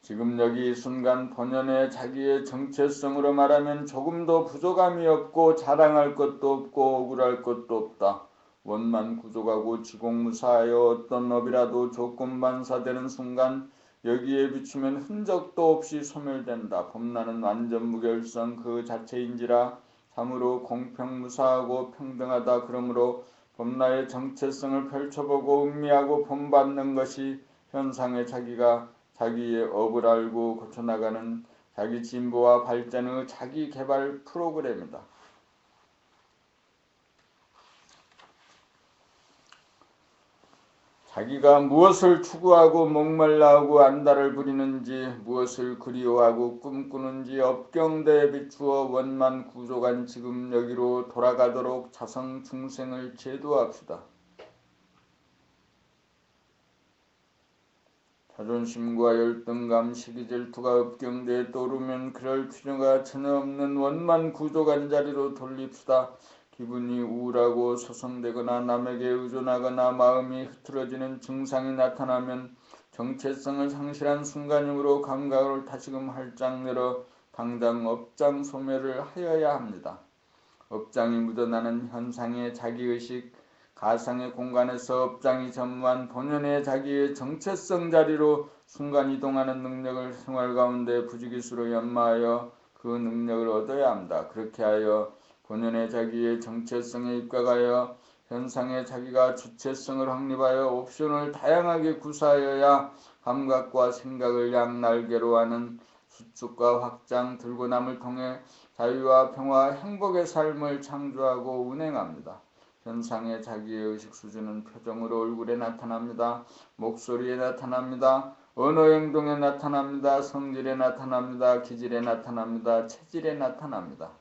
Speaker 1: 지금 여기 이 순간 본연의 자기의 정체성으로 말하면 조금도 부족함이 없고 자랑할 것도 없고 억울할 것도 없다. 원만 구족하고 지공무사하여 어떤 업이라도 조건반사되는 순간 여기에 비추면 흔적도 없이 소멸된다. 범나는 완전 무결성 그 자체인지라 참으로 공평무사하고 평등하다. 그러므로 범나의 정체성을 펼쳐보고 음미하고 본받는 것이 현상의 자기가 자기의 업을 알고 고쳐나가는 자기 진보와 발전의 자기 개발 프로그램이다. 자기가 무엇을 추구하고 목말라하고 안달을 부리는지 무엇을 그리워하고 꿈꾸는지 업경대에 비추어 원만 구족한 지금 여기로 돌아가도록 자성 중생을 제도합시다. 자존심과 열등감, 시기질투가 업경대에 떠오르면 그럴 필요가 전혀 없는 원만 구족한 자리로 돌립시다. 기분이 우울하고 소송되거나 남에게 의존하거나 마음이 흐트러지는 증상이 나타나면 정체성을 상실한 순간이므로 감각을 다시금 활짝 열어 당장 업장 소멸을 하여야 합니다. 업장이 묻어나는 현상의 자기의식, 가상의 공간에서 업장이 전무한 본연의 자기의 정체성 자리로 순간이동하는 능력을 생활 가운데 부지기수로 연마하여 그 능력을 얻어야 합니다. 그렇게 하여 본연의 자기의 정체성에 입각하여 현상의 자기가 주체성을 확립하여 옵션을 다양하게 구사하여야 감각과 생각을 양날개로 하는 수축과 확장, 들고남을 통해 자유와 평화, 행복의 삶을 창조하고 운행합니다. 현상의 자기의 의식 수준은 표정으로 얼굴에 나타납니다. 목소리에 나타납니다. 언어 행동에 나타납니다. 성질에 나타납니다. 기질에 나타납니다. 체질에 나타납니다.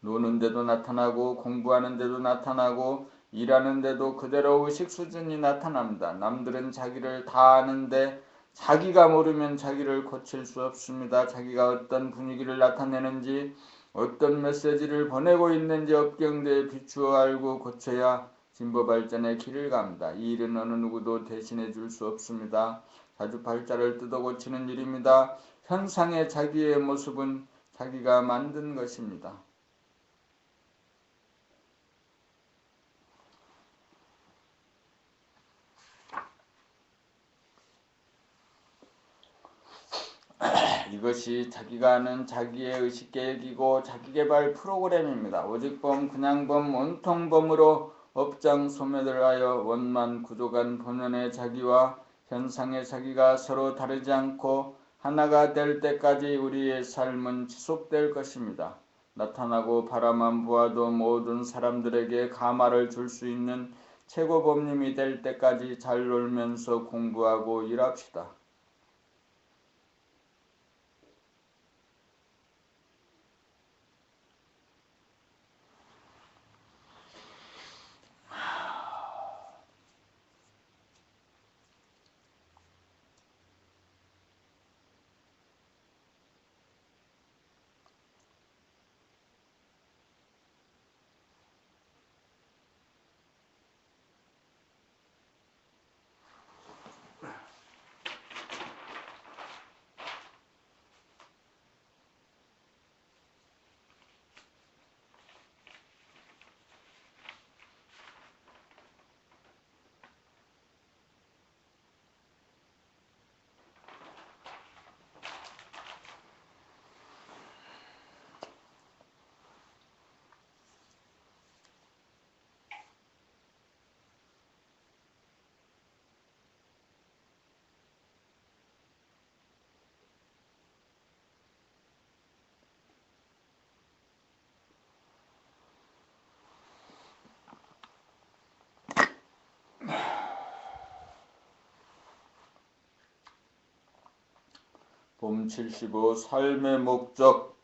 Speaker 1: 노는 데도 나타나고 공부하는 데도 나타나고 일하는 데도 그대로 의식 수준이 나타납니다. 남들은 자기를 다 아는데 자기가 모르면 자기를 고칠 수 없습니다. 자기가 어떤 분위기를 나타내는지 어떤 메시지를 보내고 있는지 업경대에 비추어 알고 고쳐야 진보 발전의 길을 갑니다. 이 일은 어느 누구도 대신해 줄 수 없습니다. 사주팔자를 뜯어 고치는 일입니다. 현상의 자기의 모습은 자기가 만든 것입니다. 이것이 자기가 하는 자기의 의식계획이고 자기개발 프로그램입니다. 오직범, 그냥범, 온통범으로 업장 소멸을 하여 원만 구족한 본연의 자기와 현상의 자기가 서로 다르지 않고 하나가 될 때까지 우리의 삶은 지속될 것입니다. 나타나고 바라만 보아도 모든 사람들에게 감화를 줄 수 있는 최고범님이 될 때까지 잘 놀면서 공부하고 일합시다. 봄 75 삶의 목적.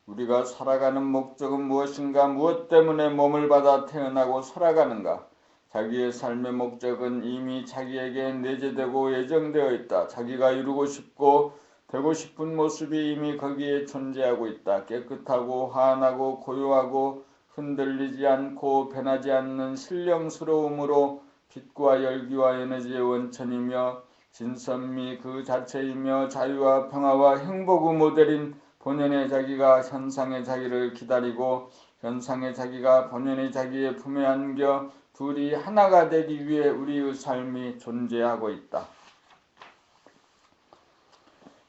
Speaker 1: 우리가 살아가는 목적은 무엇인가? 무엇 때문에 몸을 받아 태어나고 살아가는가? 자기의 삶의 목적은 이미 자기에게 내재되고 예정되어 있다. 자기가 이루고 싶고 되고 싶은 모습이 이미 거기에 존재하고 있다. 깨끗하고 환하고 고요하고 흔들리지 않고 변하지 않는 신령스러움으로 빛과 열기와 에너지의 원천이며 진선미 그 자체이며 자유와 평화와 행복의 모델인 본연의 자기가 현상의 자기를 기다리고 현상의 자기가 본연의 자기의 품에 안겨 둘이 하나가 되기 위해 우리의 삶이 존재하고 있다.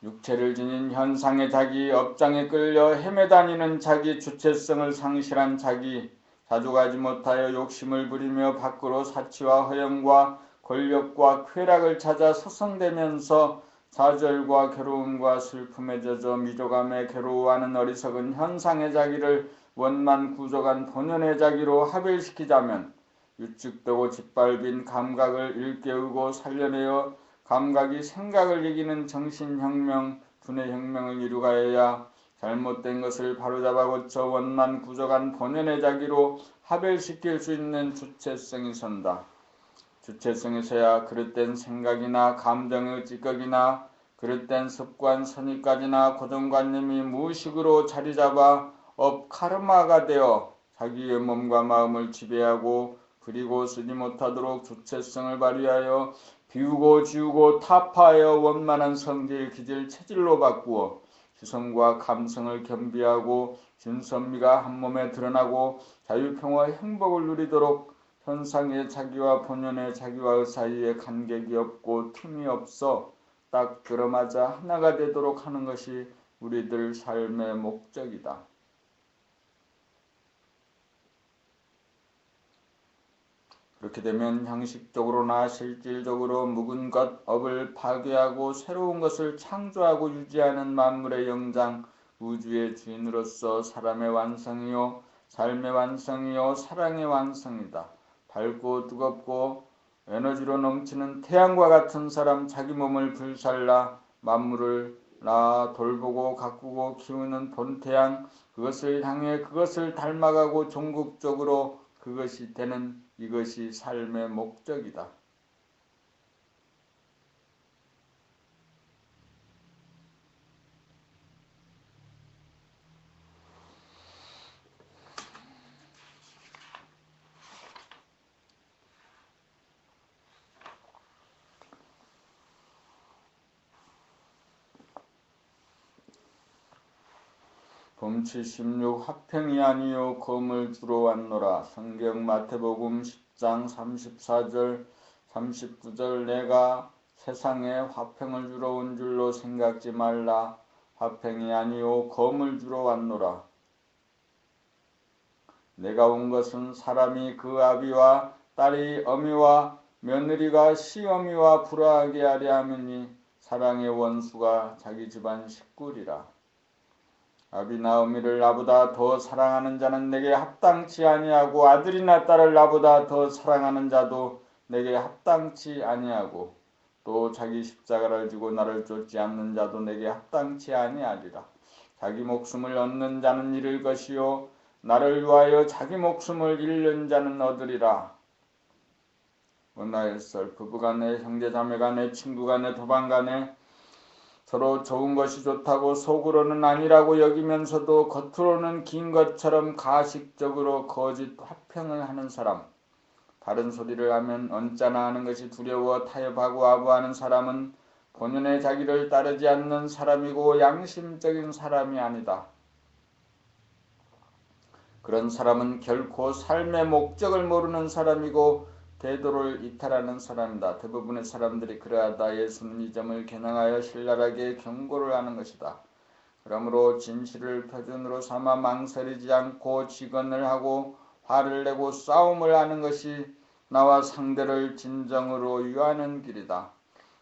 Speaker 1: 육체를 지닌 현상의 자기, 업장에 끌려 헤매다니는 자기, 주체성을 상실한 자기, 자족하지 못하여 욕심을 부리며 밖으로 사치와 허영과 권력과 쾌락을 찾아 서성대면서 좌절과 괴로움과 슬픔에 젖어 미조감에 괴로워하는 어리석은 현상의 자기를 원만 구족한 본연의 자기로 합일시키자면 유축되고 짓밟힌 감각을 일깨우고 살려내어 감각이 생각을 이기는 정신혁명, 두뇌혁명을 이루가야 잘못된 것을 바로잡아 고쳐 원만 구족한 본연의 자기로 합일시킬 수 있는 주체성이 선다. 주체성에서야 그릇된 생각이나 감정의 찌꺼기나 그릇된 습관, 선입까지나 고정관념이 무의식으로 자리잡아 업카르마가 되어 자기의 몸과 마음을 지배하고 그리고 쓰지 못하도록 주체성을 발휘하여 비우고 지우고 타파하여 원만한 성질, 기질, 체질로 바꾸어 지성과 감성을 겸비하고 진선미가 한 몸에 드러나고 자유평화 행복을 누리도록 현상의 자기와 본연의 자기와의 사이에 간격이 없고 틈이 없어 딱 들어맞아 하나가 되도록 하는 것이 우리들 삶의 목적이다. 그렇게 되면 형식적으로나 실질적으로 묵은 것, 업을 파괴하고 새로운 것을 창조하고 유지하는 만물의 영장, 우주의 주인으로서 사람의 완성이요, 삶의 완성이요, 사랑의 완성이다. 밝고 뜨겁고 에너지로 넘치는 태양과 같은 사람, 자기 몸을 불살라 만물을 돌보고 가꾸고 키우는 본태양, 그것을 향해 그것을 닮아가고 종국적으로 그것이 되는 이것이 삶의 목적이다. 봄 76 화평이 아니요 검을 주러 왔노라. 성경 마태복음 10장 34절 39절 내가 세상에 화평을 주러 온 줄로 생각지 말라. 화평이 아니요 검을 주러 왔노라. 내가 온 것은 사람이 그 아비와 딸이 어미와 며느리가 시어미와 불화하게 하려 함이니 사랑의 원수가 자기 집안 식구리라. 아비나 어미를 나보다 더 사랑하는 자는 내게 합당치 아니하고 아들이나 딸을 나보다 더 사랑하는 자도 내게 합당치 아니하고 또 자기 십자가를 지고 나를 쫓지 않는 자도 내게 합당치 아니하리라. 자기 목숨을 얻는 자는 잃을 것이요 나를 위하여 자기 목숨을 잃는 자는 얻으리라. 문화일설 부부간에 형제자매간에 친구간에 도반간에 서로 좋은 것이 좋다고 속으로는 아니라고 여기면서도 겉으로는 긴 것처럼 가식적으로 거짓 화평을 하는 사람, 바른 소리를 하면 언짢아 하는 것이 두려워 타협하고 아부하는 사람은 본연의 자기를 따르지 않는 사람이고 양심적인 사람이 아니다. 그런 사람은 결코 삶의 목적을 모르는 사람이고 대도를 이탈하는 사람이다. 대부분의 사람들이 그러하다. 예수는 이 점을 겨냥하여 신랄하게 경고를 하는 것이다. 그러므로 진실을 표준으로 삼아 망설이지 않고 직언을 하고 화를 내고 싸움을 하는 것이 나와 상대를 진정으로 유하는 길이다.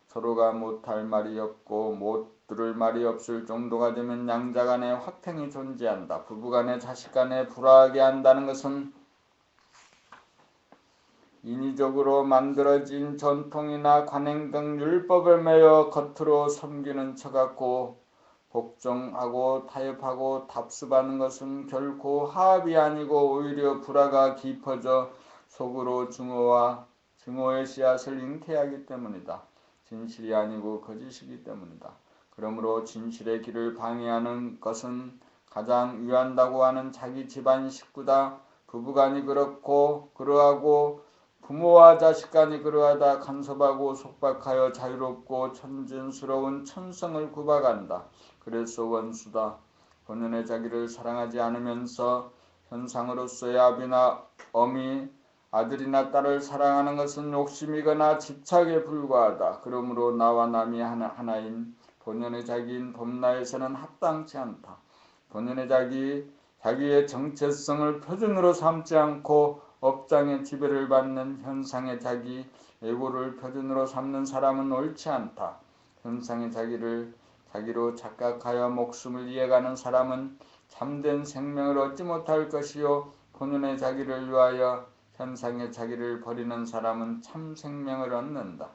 Speaker 1: 서로가 못할 말이 없고 못 들을 말이 없을 정도가 되면 양자간에 화평이 존재한다. 부부간에 자식간에 불화하게 한다는 것은 인위적으로 만들어진 전통이나 관행 등 율법에 매여 겉으로 섬기는 척하고 복종하고 타협하고 답습하는 것은 결코 화합이 아니고 오히려 불화가 깊어져 속으로 증오의 씨앗을 잉태하기 때문이다. 진실이 아니고 거짓이기 때문이다. 그러므로 진실의 길을 방해하는 것은 가장 유한다고 하는 자기 집안 식구다. 부부간이 그렇고 그러하고 부모와 자식 간이 그러하다. 간섭하고 속박하여 자유롭고 천진스러운 천성을 구박한다. 그래서 원수다. 본연의 자기를 사랑하지 않으면서 현상으로서의 아비나 어미, 아들이나 딸을 사랑하는 것은 욕심이거나 집착에 불과하다. 그러므로 나와 남이 하나인 본연의 자기인 범나에서는 합당치 않다. 본연의 자기의 정체성을 표준으로 삼지 않고 업장의 지배를 받는 현상의 자기, 에고를 표준으로 삼는 사람은 옳지 않다. 현상의 자기로 착각하여 목숨을 이어가는 사람은 참된 생명을 얻지 못할 것이요, 본연의 자기를 위하여 현상의 자기를 버리는 사람은 참 생명을 얻는다.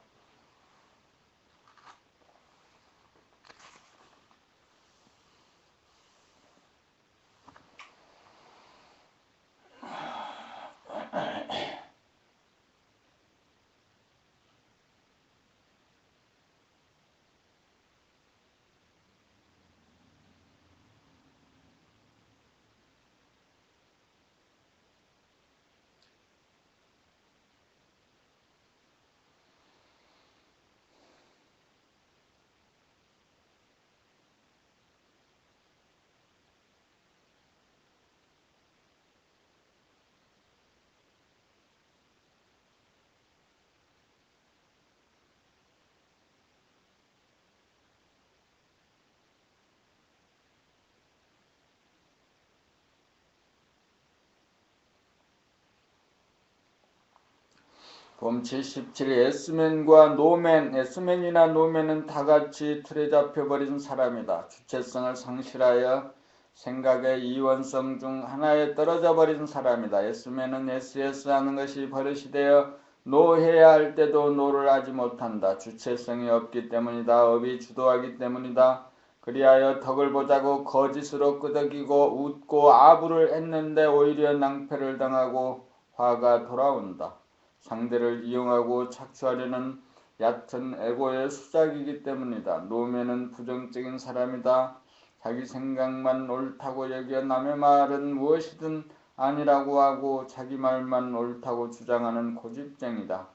Speaker 1: 봄 77. 에스맨과 노맨. 에스맨이나 노맨은 다같이 틀에 잡혀버린 사람이다. 주체성을 상실하여 생각의 이원성 중 하나에 떨어져버린 사람이다. 에스맨은 SS 하는 것이 버릇이 되어 노해야 할 때도 노를 하지 못한다. 주체성이 없기 때문이다. 업이 주도하기 때문이다. 그리하여 덕을 보자고 거짓으로 끄덕이고 웃고 아부를 했는데 오히려 낭패를 당하고 화가 돌아온다. 상대를 이용하고 착취하려는 얕은 에고의 수작이기 때문이다. 노매는 부정적인 사람이다. 자기 생각만 옳다고 여겨 남의 말은 무엇이든 아니라고 하고 자기 말만 옳다고 주장하는 고집쟁이다.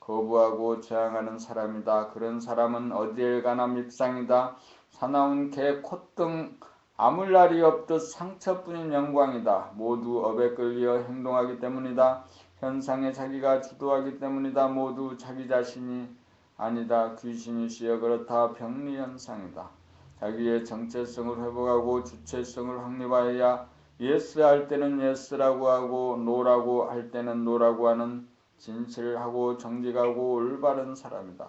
Speaker 1: 거부하고 저항하는 사람이다. 그런 사람은 어디에 가나 밉상이다. 사나운 개, 콧등 아물 날이 없듯 상처뿐인 영광이다. 모두 업에 끌려 행동하기 때문이다. 현상에 자기가 주도하기 때문이다. 모두 자기 자신이 아니다. 귀신이 씌어 그렇다. 병리현상이다. 자기의 정체성을 회복하고 주체성을 확립하여야 예스 할 때는 예스라고 하고 노라고 할 때는 노라고 하는 진실하고 정직하고 올바른 사람이다.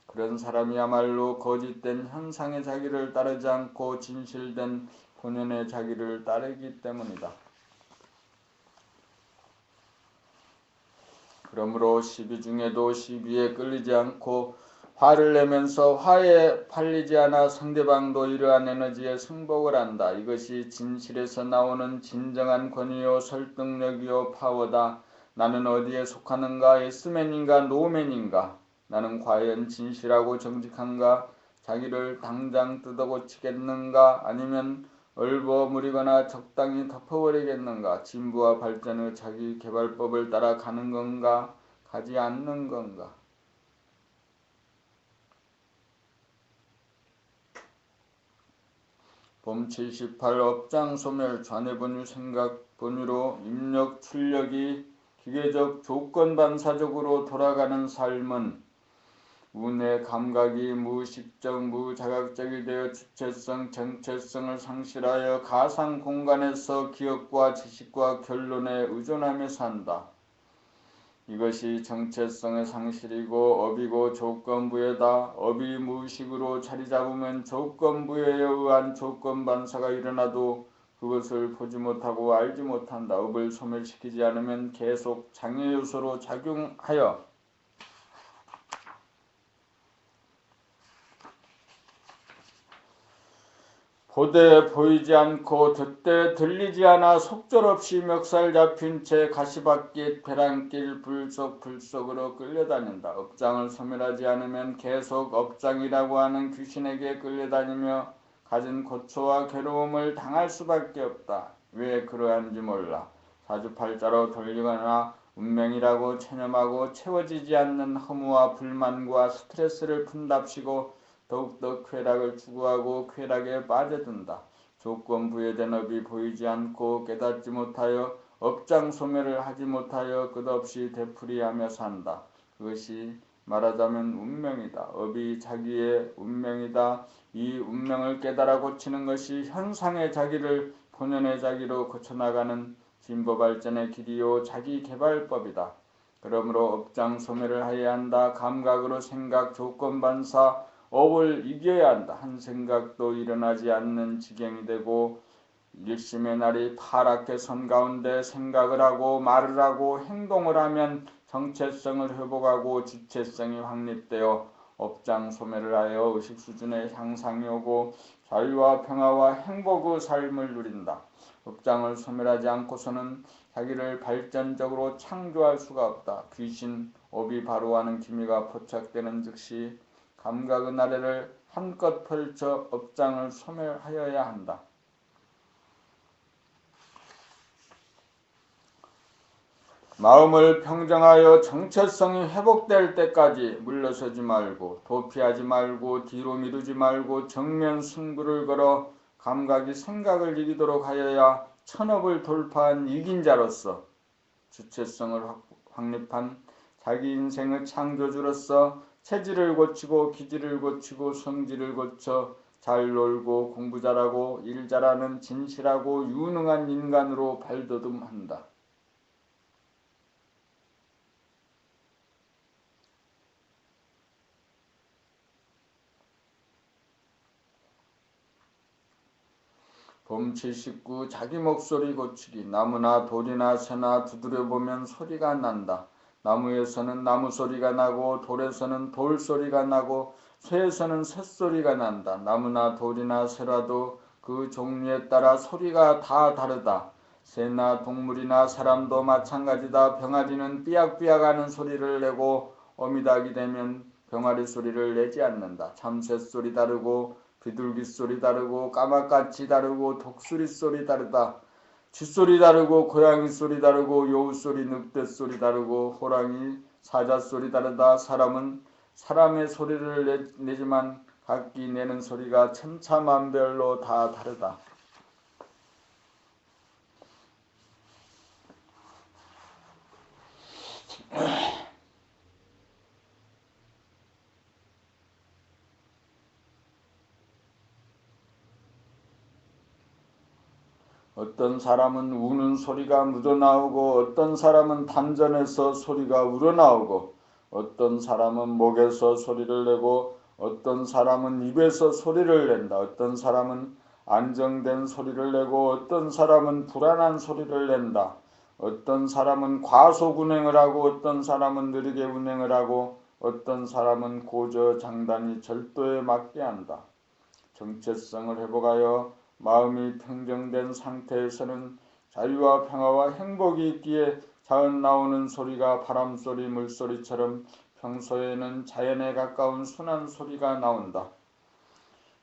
Speaker 1: 그런 사람이야말로 거짓된 현상의 자기를 따르지 않고 진실된 본연의 자기를 따르기 때문이다. 그러므로 시비 중에도 시비에 끌리지 않고 화를 내면서 화에 팔리지 않아 상대방도 이러한 에너지에 승복을 한다. 이것이 진실에서 나오는 진정한 권위요 설득력이요 파워다. 나는 어디에 속하는가? 예스맨인가 노맨인가? 나는 과연 진실하고 정직한가? 자기를 당장 뜯어고치겠는가? 아니면 얼버무리거나 적당히 덮어버리겠는가? 진부와 발전의 자기 개발법을 따라 가는 건가? 가지 않는 건가? 봄 78. 업장 소멸. 좌뇌 본유 생각 본유로 입력 출력이 기계적 조건 반사적으로 돌아가는 삶은 우뇌 감각이 무의식적 무자각적이 되어 주체성 정체성을 상실하여 가상 공간에서 기억과 지식과 결론에 의존하며 산다. 이것이 정체성의 상실이고 업이고 조건부여다. 업이 무의식으로 자리잡으면 조건부여에 의한 조건 반사가 일어나도 그것을 보지 못하고 알지 못한다. 업을 소멸시키지 않으면 계속 장애 요소로 작용하여 보되 보이지 않고 듣되 들리지 않아 속절없이 멱살 잡힌 채 가시밭길 배란길 불속으로 끌려다닌다. 업장을 소멸하지 않으면 계속 업장이라고 하는 귀신에게 끌려다니며 가진 고초와 괴로움을 당할 수밖에 없다. 왜 그러한지 몰라. 사주팔자로 돌리거나 운명이라고 체념하고 채워지지 않는 허무와 불만과 스트레스를 푼답시고 더욱더 쾌락을 추구하고 쾌락에 빠져든다. 조건 부여된 업이 보이지 않고 깨닫지 못하여 업장 소멸을 하지 못하여 끝없이 되풀이하며 산다. 그것이 말하자면 운명이다. 업이 자기의 운명이다. 이 운명을 깨달아 고치는 것이 현상의 자기를 본연의 자기로 고쳐나가는 진보 발전의 길이요 자기개발법이다. 그러므로 업장 소멸을 해야 한다. 감각으로 생각, 조건 반사, 업을 이겨야 한다. 한 생각도 일어나지 않는 지경이 되고 일심의 날이 파랗게 선 가운데 생각을 하고 말을 하고 행동을 하면 정체성을 회복하고 주체성이 확립되어 업장 소멸을 하여 의식 수준의 향상이 오고 자유와 평화와 행복의 삶을 누린다. 업장을 소멸하지 않고서는 자기를 발전적으로 창조할 수가 없다. 귀신, 업이 바로하는 기미가 포착되는 즉시 감각의 나래를 한껏 펼쳐 업장을 소멸하여야 한다. 마음을 평정하여 정체성이 회복될 때까지 물러서지 말고 도피하지 말고 뒤로 미루지 말고 정면 승부를 걸어 감각이 생각을 이기도록 하여야 천업을 돌파한 이긴 자로서 주체성을 확립한 자기 인생의 창조주로서 체질을 고치고 기질을 고치고 성질을 고쳐 잘 놀고 공부 잘하고 일 잘하는 진실하고 유능한 인간으로 발돋움한다. 봄 79 자기 목소리 고치기. 나무나 돌이나 새나 두드려보면 소리가 난다. 나무에서는 나무 소리가 나고 돌에서는 돌 소리가 나고 새에서는 새 소리가 난다. 나무나 돌이나 새라도 그 종류에 따라 소리가 다 다르다. 새나 동물이나 사람도 마찬가지다. 병아리는 삐약삐약하는 소리를 내고 어미닭이 되면 병아리 소리를 내지 않는다. 참새 소리 다르고 비둘기 소리 다르고 까마까치 다르고 독수리 소리 다르다. 쥐소리 다르고 고양이 소리 다르고 여우 소리 늑대 소리 다르고 호랑이 사자 소리 다르다. 사람은 사람의 소리를 내지만 각기 내는 소리가 천차만별로 다 다르다. 어떤 사람은 우는 소리가 묻어나오고 어떤 사람은 단전에서 소리가 우러나오고 어떤 사람은 목에서 소리를 내고 어떤 사람은 입에서 소리를 낸다. 어떤 사람은 안정된 소리를 내고 어떤 사람은 불안한 소리를 낸다. 어떤 사람은 과속 운행을 하고 어떤 사람은 느리게 운행을 하고 어떤 사람은 고저장단이 절도에 맞게 한다. 정체성을 회복하여 마음이 평정된 상태에서는 자유와 평화와 행복이 있기에 자연 나오는 소리가 바람소리, 물소리처럼 평소에는 자연에 가까운 순한 소리가 나온다.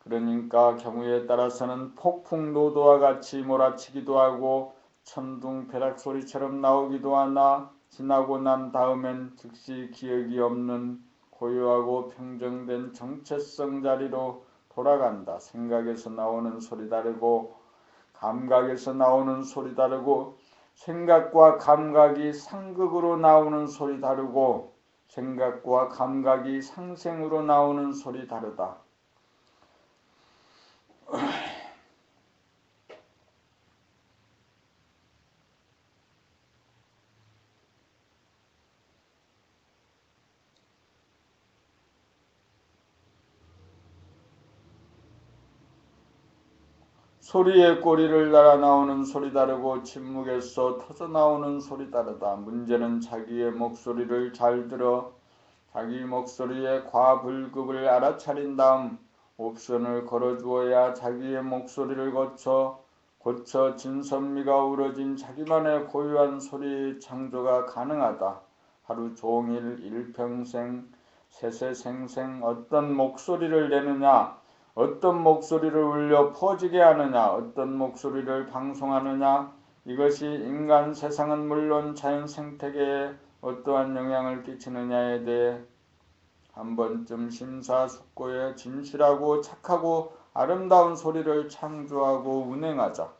Speaker 1: 그러니까 경우에 따라서는 폭풍노도와 같이 몰아치기도 하고 천둥벼락 소리처럼 나오기도 하나 지나고 난 다음엔 즉시 기억이 없는 고요하고 평정된 정체성 자리로 돌아간다. 생각에서 나오는 소리 다르고 감각에서 나오는 소리 다르고 생각과 감각이 상극으로 나오는 소리 다르고 생각과 감각이 상생으로 나오는 소리 다르다. 소리의 꼬리를 날아 나오는 소리 다르고 침묵에서 터져 나오는 소리 다르다. 문제는 자기의 목소리를 잘 들어 자기 목소리의 과불급을 알아차린 다음 옵션을 걸어주어야 자기의 목소리를 고쳐 진선미가 우러진 자기만의 고유한 소리 창조가 가능하다. 하루 종일 일평생 세세생생 어떤 목소리를 내느냐, 어떤 목소리를 울려 퍼지게 하느냐, 어떤 목소리를 방송하느냐, 이것이 인간 세상은 물론 자연 생태계에 어떠한 영향을 끼치느냐에 대해 한 번쯤 심사숙고해 진실하고 착하고 아름다운 소리를 창조하고 운행하자.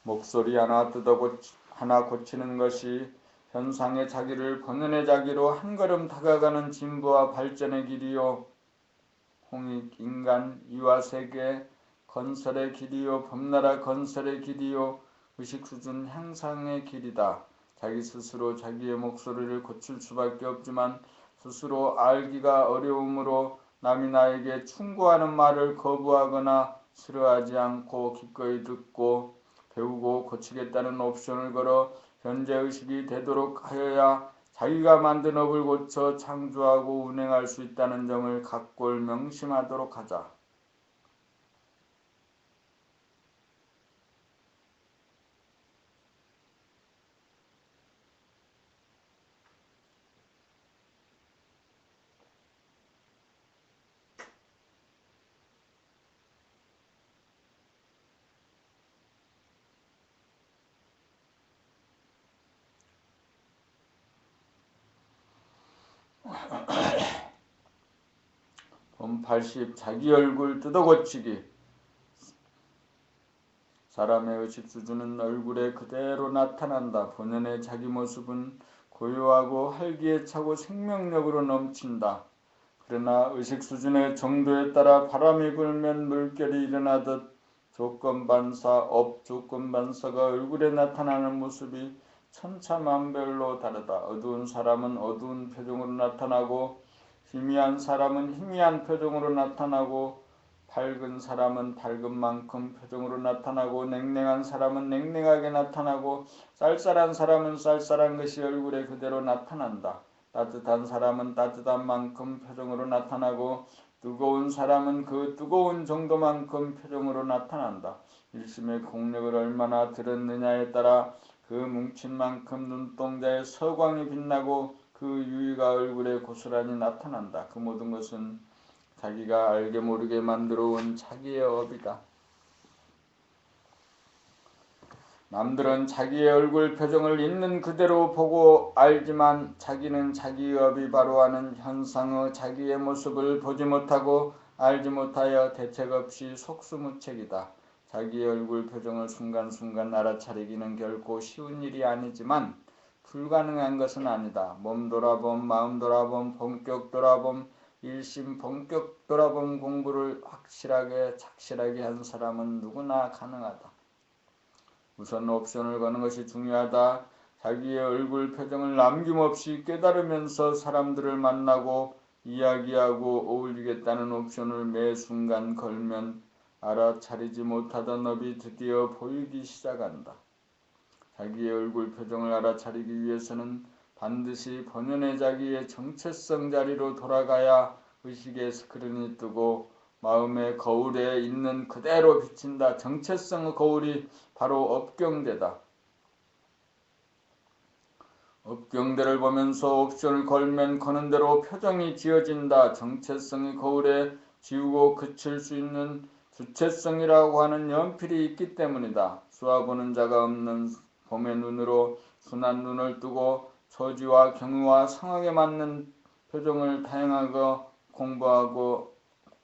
Speaker 1: 목소리 하나 고치는 것이 현상의 자기를 본연의 자기로 한 걸음 다가가는 진보와 발전의 길이요. 홍익 인간 이화세계 건설의 길이요. 범나라 건설의 길이요. 의식수준 향상의 길이다. 자기 스스로 자기의 목소리를 고칠 수밖에 없지만 스스로 알기가 어려우므로 남이 나에게 충고하는 말을 거부하거나 싫어하지 않고 기꺼이 듣고 배우고 고치겠다는 옵션을 걸어 현재 의식이 되도록 하여야 자기가 만든 업을 고쳐 창조하고 운행할 수 있다는 점을 각골 명심하도록 하자. 본 80. 자기 얼굴 뜯어고치기. 사람의 의식 수준은 얼굴에 그대로 나타난다. 본연의 자기 모습은 고요하고 활기에 차고 생명력으로 넘친다. 그러나 의식 수준의 정도에 따라 바람이 불면 물결이 일어나듯 조건반사가 얼굴에 나타나는 모습이 천차만별로 다르다. 어두운 사람은 어두운 표정으로 나타나고 희미한 사람은 희미한 표정으로 나타나고 밝은 사람은 밝은 만큼 표정으로 나타나고 냉랭한 사람은 냉랭하게 나타나고 쌀쌀한 사람은 쌀쌀한 것이 얼굴에 그대로 나타난다. 따뜻한 사람은 따뜻한 만큼 표정으로 나타나고 뜨거운 사람은 그 뜨거운 정도만큼 표정으로 나타난다. 일심의 공력을 얼마나 들었느냐에 따라 그 뭉친 만큼 눈동자에 서광이 빛나고 그 유의가 얼굴에 고스란히 나타난다. 그 모든 것은 자기가 알게 모르게 만들어 온 자기의 업이다. 남들은 자기의 얼굴 표정을 있는 그대로 보고 알지만 자기는 자기의 업이 바로 하는 현상의 자기의 모습을 보지 못하고 알지 못하여 대책 없이 속수무책이다. 자기의 얼굴 표정을 순간순간 알아차리기는 결코 쉬운 일이 아니지만 불가능한 것은 아니다. 몸 돌아봄, 마음 돌아봄, 본격 돌아봄, 일심 본격 돌아봄 공부를 확실하게 착실하게 한 사람은 누구나 가능하다. 우선 옵션을 거는 것이 중요하다. 자기의 얼굴 표정을 남김없이 깨달으면서 사람들을 만나고 이야기하고 어울리겠다는 옵션을 매 순간 걸면 알아차리지 못하던 업이 드디어 보이기 시작한다. 자기의 얼굴 표정을 알아차리기 위해서는 반드시 본연의 자기의 정체성 자리로 돌아가야 의식의 스크린이 뜨고 마음의 거울에 있는 그대로 비친다. 정체성의 거울이 바로 업경대다. 업경대를 보면서 옵션을 걸면 거는 대로 표정이 지어진다. 정체성이 거울에 지우고 그칠 수 있는 주체성이라고 하는 연필이 있기 때문이다. 쏘아보는 자가 없는 봄의 눈으로 순한 눈을 뜨고 처지와 경우와 상황에 맞는 표정을 다양하게 공부하고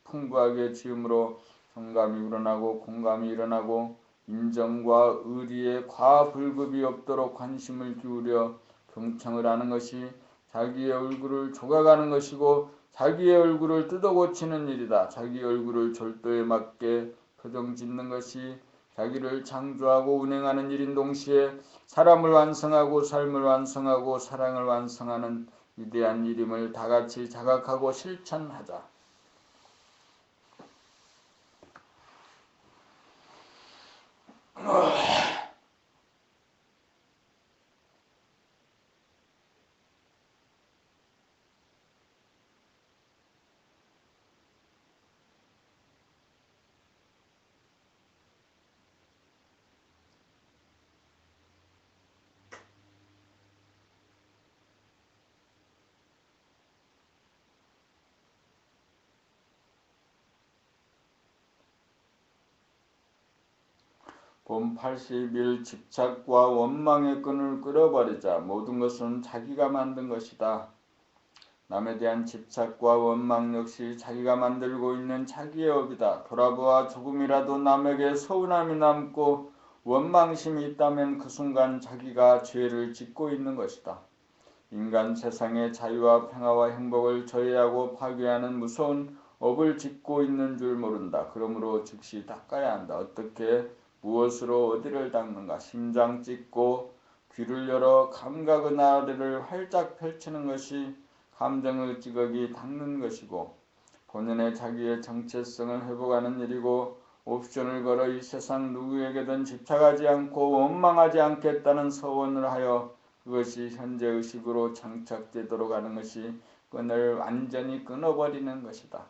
Speaker 1: 풍부하게 지음으로 정감이 우러나고 공감이 일어나고 인정과 의리에 과불급이 없도록 관심을 기울여 경청을 하는 것이 자기의 얼굴을 조각하는 것이고 자기의 얼굴을 뜯어고치는 일이다. 자기 얼굴을 절도에 맞게 표정 짓는 것이 자기를 창조하고 운행하는 일인 동시에 사람을 완성하고 삶을 완성하고 사랑을 완성하는 위대한 일임을 다같이 자각하고 실천하자. 본 80일 집착과 원망의 끈을 끊어버리자. 모든 것은 자기가 만든 것이다. 남에 대한 집착과 원망 역시 자기가 만들고 있는 자기의 업이다. 돌아보아 조금이라도 남에게 서운함이 남고 원망심이 있다면 그 순간 자기가 죄를 짓고 있는 것이다. 인간 세상의 자유와 평화와 행복을 저해하고 파괴하는 무서운 업을 짓고 있는 줄 모른다. 그러므로 즉시 닦아야 한다. 어떻게 무엇으로 어디를 닦는가? 심장 찢고 귀를 열어 감각의 나래를 활짝 펼치는 것이 감정의 찌꺼기 닦는 것이고 본연의 자기의 정체성을 회복하는 일이고 옵션을 걸어 이 세상 누구에게든 집착하지 않고 원망하지 않겠다는 서원을 하여 그것이 현재 의식으로 장착되도록 하는 것이 끈을 완전히 끊어버리는 것이다.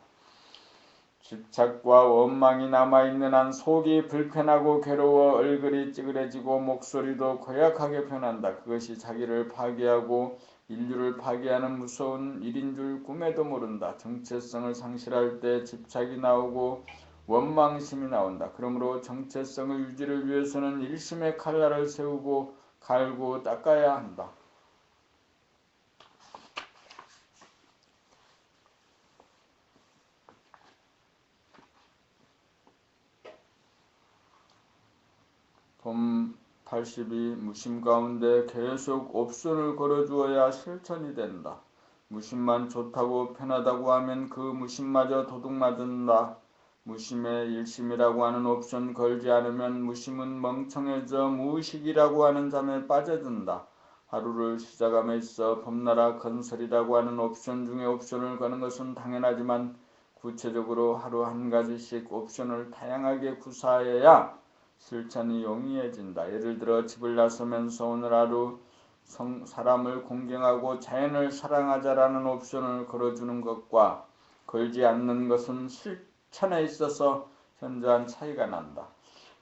Speaker 1: 집착과 원망이 남아있는 한 속이 불편하고 괴로워 얼굴이 찌그러지고 목소리도 고약하게 변한다. 그것이 자기를 파괴하고 인류를 파괴하는 무서운 일인 줄 꿈에도 모른다. 정체성을 상실할 때 집착이 나오고 원망심이 나온다. 그러므로 정체성의 유지를 위해서는 일심의 칼날을 세우고 갈고 닦아야 한다. 봄 82 무심 가운데 계속 옵션을 걸어주어야 실천이 된다. 무심만 좋다고 편하다고 하면 그 무심마저 도둑맞는다. 무심에 일심이라고 하는 옵션 걸지 않으면 무심은 멍청해져 무의식이라고 하는 잠에 빠져든다. 하루를 시작함에 있어 봄나라 건설이라고 하는 옵션 중에 옵션을 거는 것은 당연하지만 구체적으로 하루 한 가지씩 옵션을 다양하게 구사하여야 실천이 용이해진다. 예를 들어 집을 나서면서 오늘 하루 사람을 공경하고 자연을 사랑하자라는 옵션을 걸어주는 것과 걸지 않는 것은 실천에 있어서 현저한 차이가 난다.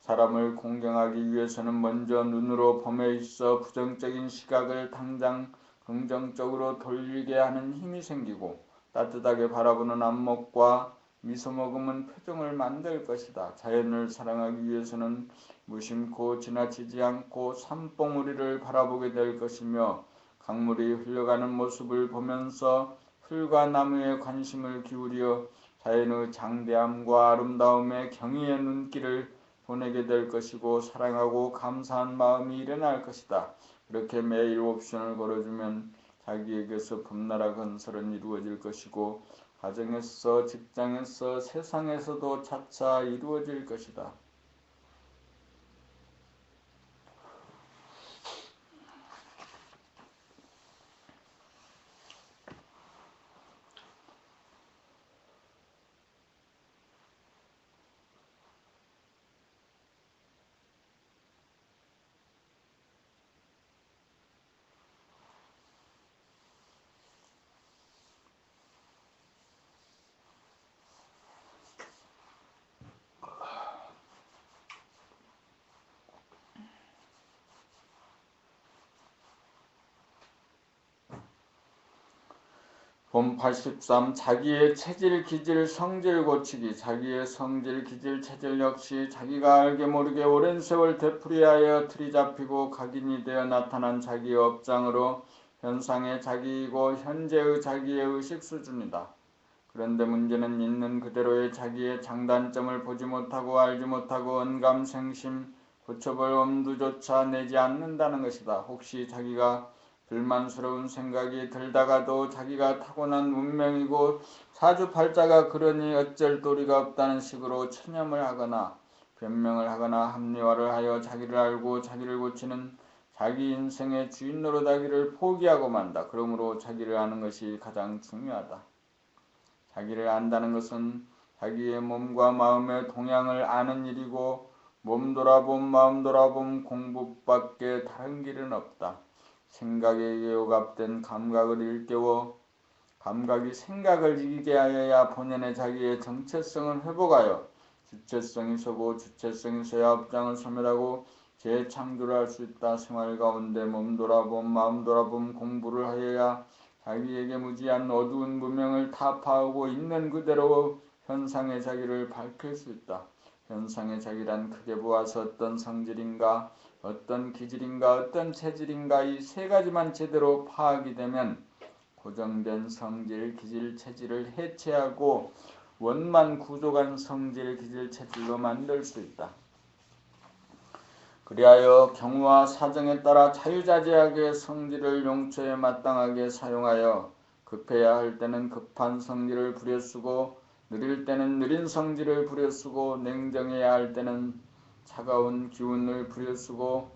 Speaker 1: 사람을 공경하기 위해서는 먼저 눈으로 봄에 있어 부정적인 시각을 당장 긍정적으로 돌리게 하는 힘이 생기고 따뜻하게 바라보는 안목과 미소머금은 표정을 만들 것이다. 자연을 사랑하기 위해서는 무심코 지나치지 않고 산봉우리를 바라보게 될 것이며 강물이 흘러가는 모습을 보면서 풀과 나무에 관심을 기울여 자연의 장대함과 아름다움에 경의의 눈길을 보내게 될 것이고 사랑하고 감사한 마음이 일어날 것이다. 그렇게 매일 옵션을 걸어주면 자기에게서 봄나라 건설은 이루어질 것이고 가정에서 직장에서 세상에서도 차차 이루어질 것이다. 봄 83 자기의 체질, 기질, 성질 고치기. 자기의 성질, 기질, 체질 역시 자기가 알게 모르게 오랜 세월 되풀이하여 틀이 잡히고 각인이 되어 나타난 자기의 업장으로 현상의 자기이고 현재의 자기의 의식 수준이다. 그런데 문제는 있는 그대로의 자기의 장단점을 보지 못하고 알지 못하고 언감생심, 고쳐볼 엄두조차 내지 않는다는 것이다. 혹시 자기가 불만스러운 생각이 들다가도 자기가 타고난 운명이고 사주팔자가 그러니 어쩔 도리가 없다는 식으로 체념을 하거나 변명을 하거나 합리화를 하여 자기를 알고 자기를 고치는 자기 인생의 주인 노릇하기를 포기하고 만다. 그러므로 자기를 아는 것이 가장 중요하다. 자기를 안다는 것은 자기의 몸과 마음의 동향을 아는 일이고 몸 돌아봄 마음 돌아봄 공부밖에 다른 길은 없다. 생각에 의해 억압된 감각을 일깨워 감각이 생각을 이기게 하여야 본연의 자기의 정체성을 회복하여 주체성이 서고 주체성이 서야 업장을 소멸하고 재창조를 할 수 있다. 생활 가운데 몸 돌아봄 마음 돌아봄 공부를 하여야 자기에게 무지한 어두운 무명을 타파하고 있는 그대로 현상의 자기를 밝힐 수 있다. 현상의 자기란 크게 보아서 어떤 성질인가, 어떤 기질인가, 어떤 체질인가 이 세 가지만 제대로 파악이 되면 고정된 성질, 기질, 체질을 해체하고 원만 구조간 성질, 기질, 체질로 만들 수 있다. 그리하여 경우와 사정에 따라 자유자재하게 성질을 용처에 마땅하게 사용하여 급해야 할 때는 급한 성질을 부려쓰고 느릴 때는 느린 성질을 부려쓰고 냉정해야 할 때는 차가운 기운을 부려쓰고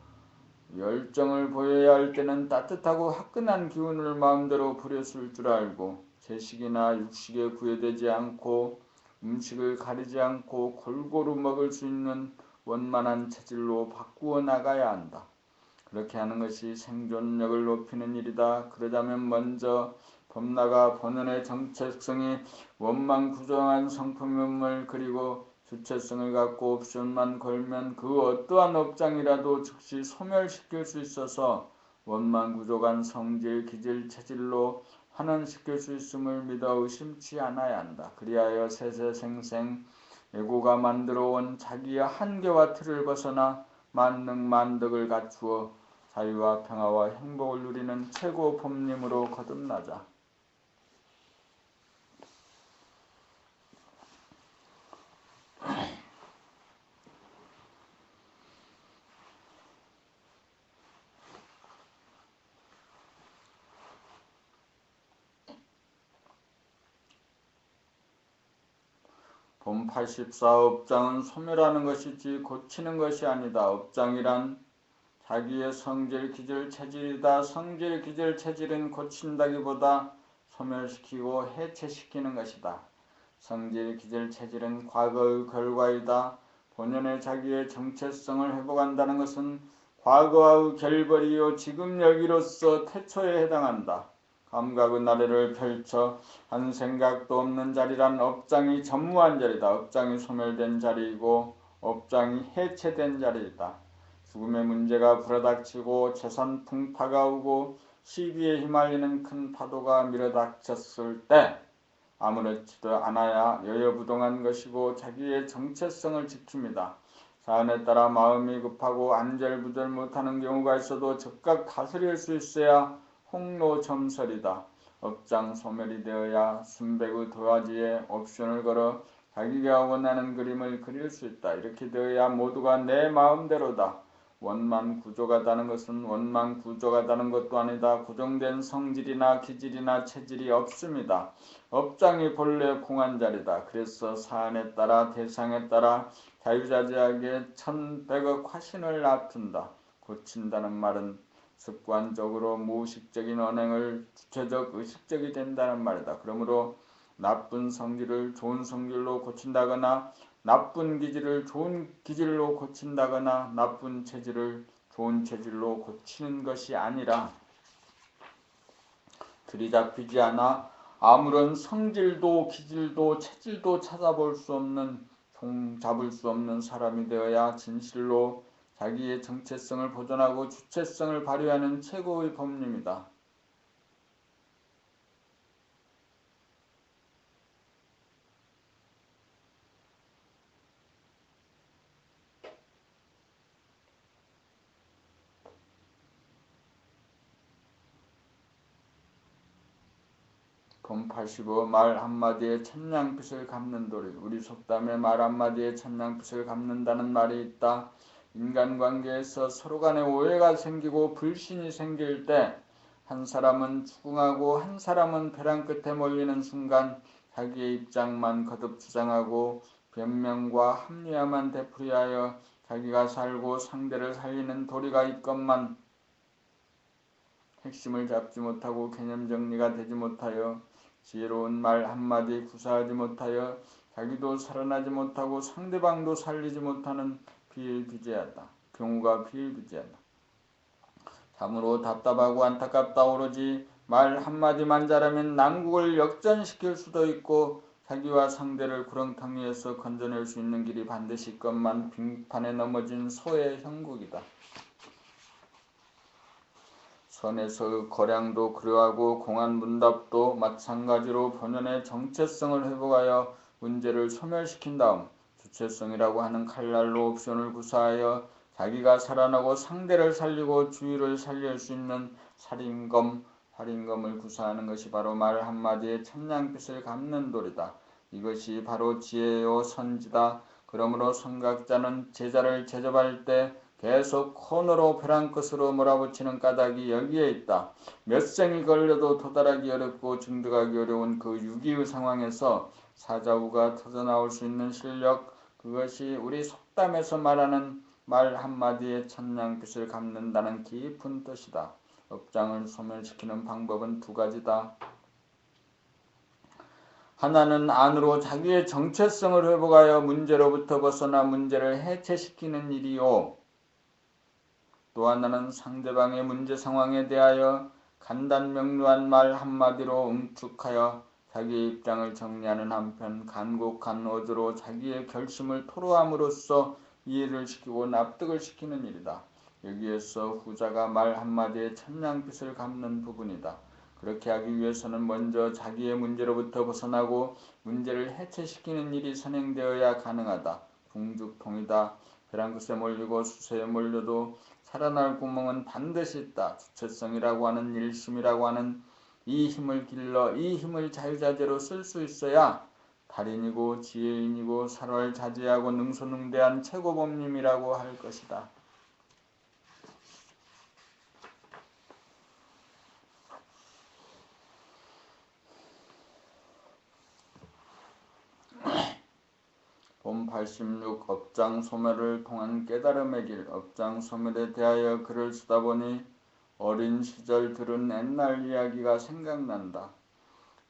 Speaker 1: 열정을 보여야 할 때는 따뜻하고 화끈한 기운을 마음대로 부려쓸 줄 알고 제식이나 육식에 구애되지 않고 음식을 가리지 않고 골고루 먹을 수 있는 원만한 체질로 바꾸어 나가야 한다. 그렇게 하는 것이 생존력을 높이는 일이다. 그러자면 먼저 범나가 본연의 정체성이 원만 구조한 성품임을 그리고 주체성을 갖고 옵션만 걸면 그 어떠한 업장이라도 즉시 소멸시킬 수 있어서 원만 구조간 성질, 기질, 체질로 환원시킬 수 있음을 믿어 의심치 않아야 한다. 그리하여 세세생생 에고가 만들어온 자기의 한계와 틀을 벗어나 만능 만덕을 갖추어 자유와 평화와 행복을 누리는 최고 법림으로 거듭나자. 본 84 업장은 소멸하는 것이지 고치는 것이 아니다. 업장이란 자기의 성질, 기질, 체질이다. 성질, 기질, 체질은 고친다기보다 소멸시키고 해체시키는 것이다. 성질, 기질, 체질은 과거의 결과이다. 본연의 자기의 정체성을 회복한다는 것은 과거와의 결벌이요 지금 여기로서 태초에 해당한다. 감각의 나래를 펼쳐 한 생각도 없는 자리란 업장이 전무한 자리다. 업장이 소멸된 자리이고 업장이 해체된 자리이다. 죽음의 문제가 불어닥치고 재산 풍파가 오고 시비에 휘말리는 큰 파도가 밀어닥쳤을 때 아무렇지도 않아야 여여부동한 것이고 자기의 정체성을 지킵니다. 사안에 따라 마음이 급하고 안절부절 못하는 경우가 있어도 즉각 다스릴 수 있어야 홍로점설이다. 업장 소멸이 되어야 순백의 도화지에 옵션을 걸어 자기가 원하는 그림을 그릴 수 있다. 이렇게 되어야 모두가 내 마음대로다. 원만 구조가다는 것은 원만 구조가다는 것도 아니다. 고정된 성질이나 기질이나 체질이 없습니다. 업장이 본래 공한 자리다. 그래서 사안에 따라 대상에 따라 자유자재하게 천백억 화신을 놔둔다. 고친다는 말은 습관적으로 무의식적인 언행을 주체적 의식적이 된다는 말이다. 그러므로 나쁜 성질을 좋은 성질로 고친다거나 나쁜 기질을 좋은 기질로 고친다거나 나쁜 체질을 좋은 체질로 고치는 것이 아니라 들이잡히지 않아 아무런 성질도 기질도 체질도 찾아볼 수 없는 종잡을 수 없는 사람이 되어야 진실로 자기의 정체성을 보존하고 주체성을 발휘하는 최고의 법림이다. 본 85 말 한마디에 천냥빚을 갚는 도리. 우리 속담에 말 한마디에 천냥빚을 갚는다는 말이 있다. 인간관계에서 서로 간에 오해가 생기고 불신이 생길 때 한 사람은 추궁하고 한 사람은 벼랑 끝에 몰리는 순간 자기의 입장만 거듭 주장하고 변명과 합리화만 되풀이하여 자기가 살고 상대를 살리는 도리가 있건만 핵심을 잡지 못하고 개념 정리가 되지 못하여 지혜로운 말 한마디 구사하지 못하여 자기도 살아나지 못하고 상대방도 살리지 못하는 비일비재하다. 경우가 비일비재하다. 참으로 답답하고 안타깝다. 오로지 말 한마디만 잘하면 난국을 역전시킬 수도 있고 자기와 상대를 구렁텅이에서 건져낼 수 있는 길이 반드시 있건만 빙판에 넘어진 소의 형국이다. 선에서의 거량도 그러하고 공안 문답도 마찬가지로 본연의 정체성을 회복하여 문제를 소멸시킨 다음 주체성이라고 하는 칼날로 옵션을 구사하여 자기가 살아나고 상대를 살리고 주위를 살릴 수 있는 살인검을 구사하는 것이 바로 말 한마디에 천냥빚을 갚는 도리다. 이것이 바로 지혜요 선지다. 그러므로 선각자는 제자를 제접할 때 계속 코너로 벼랑 끝으로 몰아붙이는 까닭이 여기에 있다. 몇 생이 걸려도 도달하기 어렵고 증득하기 어려운 그 유기의 상황에서 사자후가 터져나올 수 있는 실력, 그것이 우리 속담에서 말하는 말 한마디에 천냥빚을 갚는다는 깊은 뜻이다. 업장을 소멸시키는 방법은 두 가지다. 하나는 안으로 자기의 정체성을 회복하여 문제로부터 벗어나 문제를 해체시키는 일이요. 또 하나는 상대방의 문제 상황에 대하여 간단명료한 말 한마디로 응축하여 자기의 입장을 정리하는 한편 간곡한 어조로 자기의 결심을 토로함으로써 이해를 시키고 납득을 시키는 일이다. 여기에서 후자가 말 한마디에 천냥빚을 갚는 부분이다. 그렇게 하기 위해서는 먼저 자기의 문제로부터 벗어나고 문제를 해체시키는 일이 선행되어야 가능하다. 궁죽통이다. 벼랑 끝에 몰리고 수세에 몰려도 살아날 구멍은 반드시 있다. 주체성이라고 하는 일심이라고 하는 이 힘을 길러 이 힘을 자유자재로 쓸 수 있어야 달인이고 지혜인이고 살활자제하고 능소능대한 최고범님이라고 할 것이다. 본 86 업장 소멸을 통한 깨달음의 길. 업장 소멸에 대하여 글을 쓰다 보니 어린 시절 들은 옛날 이야기가 생각난다.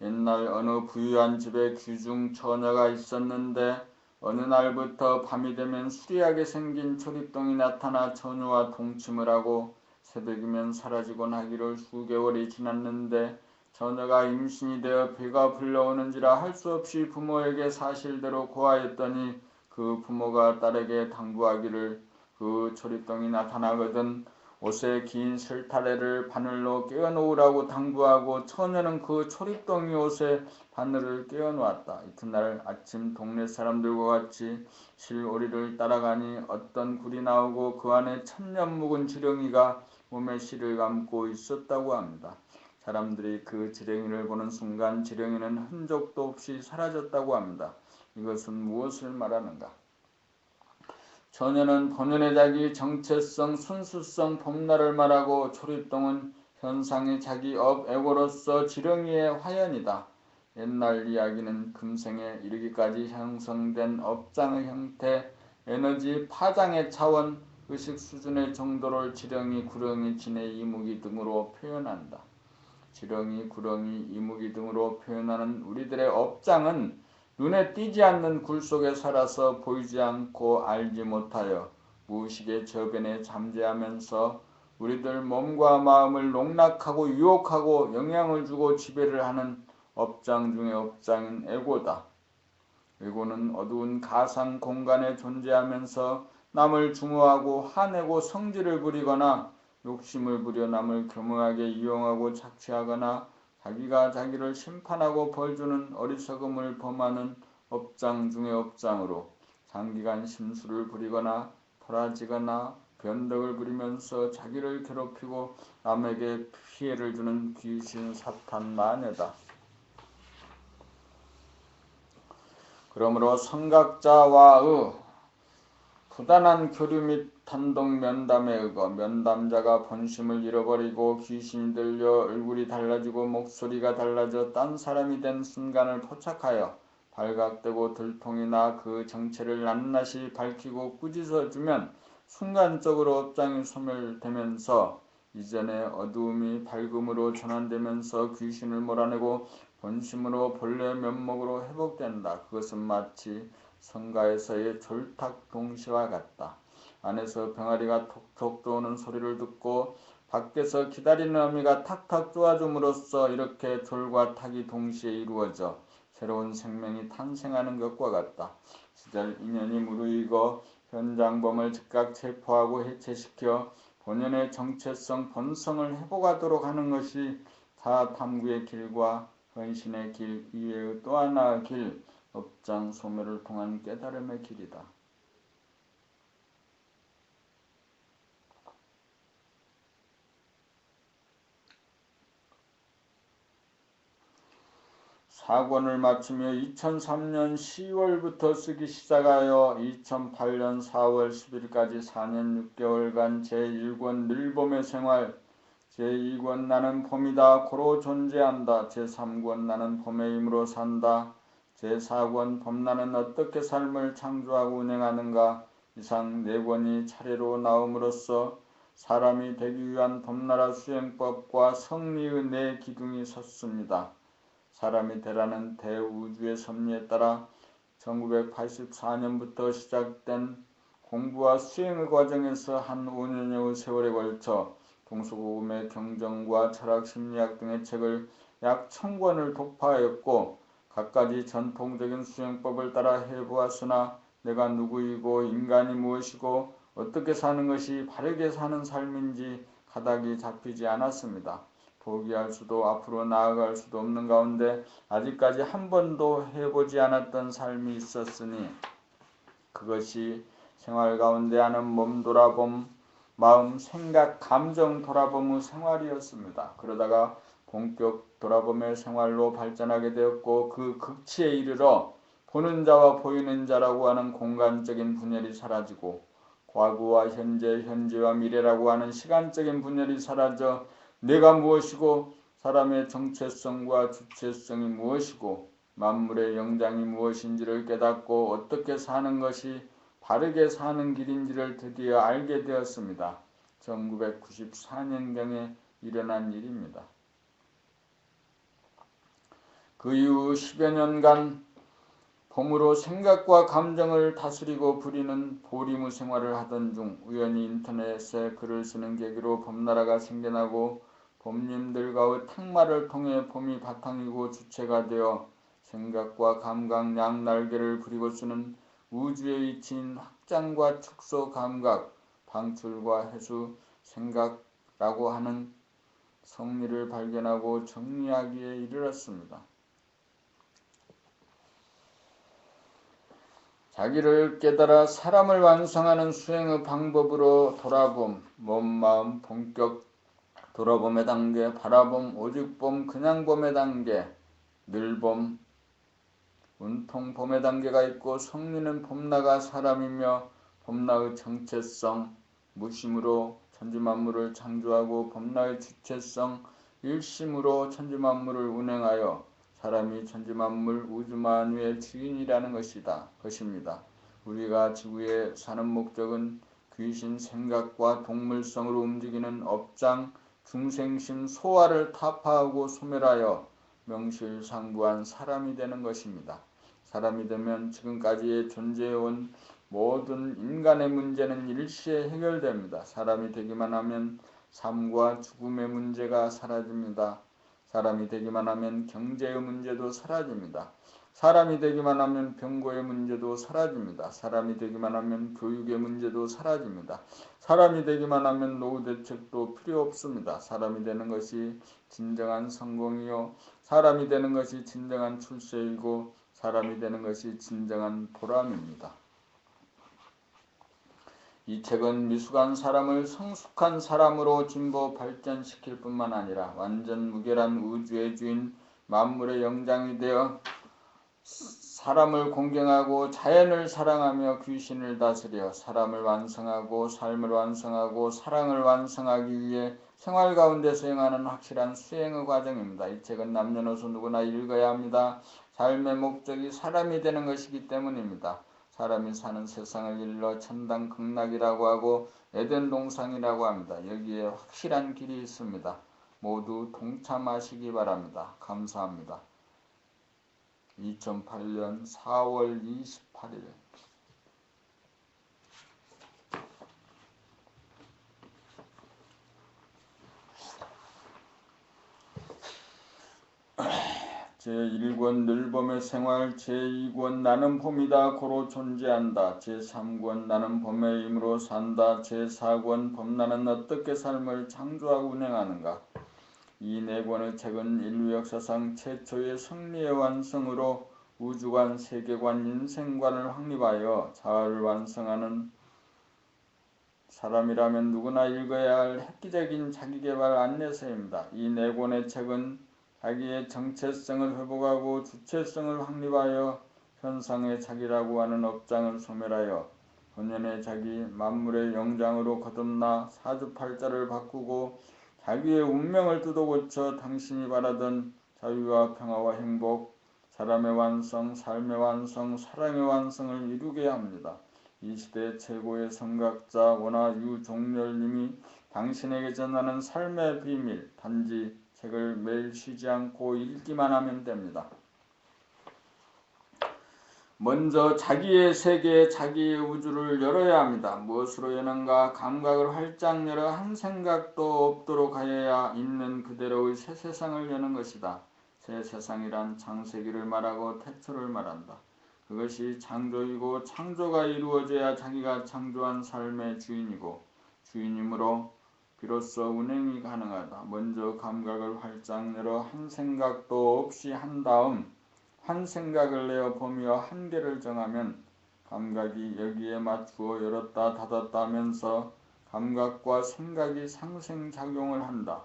Speaker 1: 옛날 어느 부유한 집에 귀중 처녀가 있었는데 어느 날부터 밤이 되면 수리하게 생긴 초립동이 나타나 처녀와 동침을 하고 새벽이면 사라지곤 하기를 수개월이 지났는데 처녀가 임신이 되어 배가 불러오는지라 할 수 없이 부모에게 사실대로 고하였더니 그 부모가 딸에게 당부하기를 그 초립동이 나타나거든 옷에 긴 실타래를 바늘로 끼워놓으라고 당부하고 처녀는 그 초립동이 옷에 바늘을 끼워놓았다. 이튿날 아침 동네 사람들과 같이 실오리를 따라가니 어떤 굴이 나오고 그 안에 천년 묵은 지렁이가 몸에 실을 감고 있었다고 합니다. 사람들이 그 지렁이를 보는 순간 지렁이는 흔적도 없이 사라졌다고 합니다. 이것은 무엇을 말하는가? 처녀는 본연의 자기 정체성, 순수성, 봄날을 말하고 초립동은 현상의 자기 에고로서 지렁이의 화연이다. 옛날 이야기는 금생에 이르기까지 형성된 업장의 형태, 에너지 파장의 차원, 의식 수준의 정도를 지렁이, 구렁이, 진해, 이무기 등으로 표현한다. 지렁이, 구렁이, 이무기 등으로 표현하는 우리들의 업장은 눈에 띄지 않는 굴 속에 살아서 보이지 않고 알지 못하여 무의식의 저변에 잠재하면서 우리들 몸과 마음을 농락하고 유혹하고 영향을 주고 지배를 하는 업장 중의 업장인 에고다. 에고는 어두운 가상 공간에 존재하면서 남을 중화하고 화내고 성질을 부리거나 욕심을 부려 남을 교묘하게 이용하고 착취하거나 자기가 자기를 심판하고 벌주는 어리석음을 범하는 업장 중의 업장으로 장기간 심술을 부리거나 토라지거나 변덕을 부리면서 자기를 괴롭히고 남에게 피해를 주는 귀신 사탄 마녀다. 그러므로 선각자와의 부단한 교류 및 단독 면담에 의거 면담자가 본심을 잃어버리고 귀신이 들려 얼굴이 달라지고 목소리가 달라져 딴 사람이 된 순간을 포착하여 발각되고 들통이 나 그 정체를 낱낱이 밝히고 꾸짖어주면 순간적으로 업장이 소멸되면서 이전의 어두움이 밝음으로 전환되면서 귀신을 몰아내고 본심으로 본래 면목으로 회복된다. 그것은 마치 성가에서의 졸탁 동시와 같다. 안에서 병아리가 톡톡 쪼는 소리를 듣고 밖에서 기다리는 어미가 탁탁 쪼아줌으로써 이렇게 졸과 탁이 동시에 이루어져 새로운 생명이 탄생하는 것과 같다. 시절 인연이 무르익어 현장범을 즉각 체포하고 해체시켜 본연의 정체성 본성을 회복하도록 하는 것이 자아탐구의 길과 헌신의 길 이외의 또 하나의 길, 업장 소멸을 통한 깨달음의 길이다. 사권을 마치며 2003년 10월부터 쓰기 시작하여 2008년 4월 10일까지 4년 6개월간 제1권 늘봄의 생활, 제2권 나는 봄이다 고로 존재한다, 제3권 나는 봄의 힘으로 산다, 제4권 봄나는 어떻게 삶을 창조하고 운행하는가, 이상 4권이 차례로 나옴으로써 사람이 되기 위한 봄나라 수행법과 성리의 4기둥이 섰습니다. 사람이 되라는 대우주의 섭리에 따라 1984년부터 시작된 공부와 수행의 과정에서 한 5년여의 세월에 걸쳐 동서고금의 경전과 철학, 심리학 등의 책을 약 1000권을 독파하였고 갖가지 전통적인 수행법을 따라 해보았으나 내가 누구이고 인간이 무엇이고 어떻게 사는 것이 바르게 사는 삶인지 가닥이 잡히지 않았습니다. 포기할 수도 앞으로 나아갈 수도 없는 가운데 아직까지 한 번도 해보지 않았던 삶이 있었으니 그것이 생활 가운데 하는 몸 돌아봄, 마음, 생각, 감정 돌아봄의 생활이었습니다. 그러다가 본격 돌아봄의 생활로 발전하게 되었고 그 극치에 이르러 보는 자와 보이는 자라고 하는 공간적인 분열이 사라지고 과거와 현재, 현재와 미래라고 하는 시간적인 분열이 사라져 내가 무엇이고 사람의 정체성과 주체성이 무엇이고 만물의 영장이 무엇인지를 깨닫고 어떻게 사는 것이 바르게 사는 길인지를 드디어 알게 되었습니다. 1994년경에 일어난 일입니다. 그 이후 10여 년간 봄으로 생각과 감정을 다스리고 부리는 보리무 생활을 하던 중 우연히 인터넷에 글을 쓰는 계기로 봄나라가 생겨나고 봄님들과의 탁말을 통해 봄이 바탕이고 주체가 되어 생각과 감각 양날개를 그리고 쓰는 우주의 이치인 확장과 축소 감각, 방출과 해수 생각라고 하는 성리를 발견하고 정리하기에 이르렀습니다. 자기를 깨달아 사람을 완성하는 수행의 방법으로 돌아봄, 몸, 마음, 본격 돌아봄의 단계, 바라봄, 오직봄, 그냥봄의 단계, 늘봄, 운통봄의 단계가 있고 성리는 봄나가 사람이며 봄나의 정체성, 무심으로 천지만물을 창조하고 봄나의 주체성, 일심으로 천지만물을 운행하여 사람이 천지만물 우주만유의 주인이라는 것입니다. 우리가 지구에 사는 목적은 귀신 생각과 동물성으로 움직이는 업장, 중생심 소화를 타파하고 소멸하여 명실상부한 사람이 되는 것입니다. 사람이 되면 지금까지 존재해온 모든 인간의 문제는 일시에 해결됩니다. 사람이 되기만 하면 삶과 죽음의 문제가 사라집니다. 사람이 되기만 하면 경제의 문제도 사라집니다. 사람이 되기만 하면 병고의 문제도 사라집니다. 사람이 되기만 하면 교육의 문제도 사라집니다. 사람이 되기만 하면 노후 대책도 필요 없습니다. 사람이 되는 것이 진정한 성공이요, 사람이 되는 것이 진정한 출세이고 사람이 되는 것이 진정한 보람입니다. 이 책은 미숙한 사람을 성숙한 사람으로 진보 발전시킬 뿐만 아니라 완전 무결한 우주의 주인 만물의 영장이 되어 사람을 공경하고 자연을 사랑하며 귀신을 다스려 사람을 완성하고 삶을 완성하고 사랑을 완성하기 위해 생활 가운데 수행하는 확실한 수행의 과정입니다. 이 책은 남녀노소 누구나 읽어야 합니다. 삶의 목적이 사람이 되는 것이기 때문입니다. 사람이 사는 세상을 일러 천당 극락이라고 하고 에덴 동상이라고 합니다. 여기에 확실한 길이 있습니다. 모두 동참하시기 바랍니다. 감사합니다. 2008년 4월 28일 제1권 늘봄의 생활, 제2권 나는 봄이다 고로 존재한다, 제3권 나는 봄의 힘으로 산다, 제4권 봄나는 어떻게 삶을 창조하고 운행하는가. 이 4권의 책은 인류 역사상 최초의 성리의 완성으로 우주관, 세계관, 인생관을 확립하여 자아를 완성하는 사람이라면 누구나 읽어야 할 획기적인 자기계발 안내서입니다. 이 네 권의 책은 자기의 정체성을 회복하고 주체성을 확립하여 현상의 자기라고 하는 업장을 소멸하여 본연의 자기, 만물의 영장으로 거듭나 사주팔자를 바꾸고 자기의 운명을 뜯어고쳐 당신이 바라던 자유와 평화와 행복, 사람의 완성, 삶의 완성, 사랑의 완성을 이루게 합니다. 이 시대 최고의 성각자 원화 유종렬님이 당신에게 전하는 삶의 비밀, 단지 책을 매일 쉬지 않고 읽기만 하면 됩니다. 먼저 자기의 세계, 자기의 우주를 열어야 합니다. 무엇으로 여는가? 감각을 활짝 열어 한 생각도 없도록 하여야 있는 그대로의 새 세상을 여는 것이다. 새 세상이란 창세기를 말하고 태초를 말한다. 그것이 창조이고 창조가 이루어져야 자기가 창조한 삶의 주인이고 주인이므로 비로소 운행이 가능하다. 먼저 감각을 활짝 열어 한 생각도 없이 한 다음 한 생각을 내어 범위와 한계를 정하면 감각이 여기에 맞추어 열었다 닫았다 하면서 감각과 생각이 상생작용을 한다.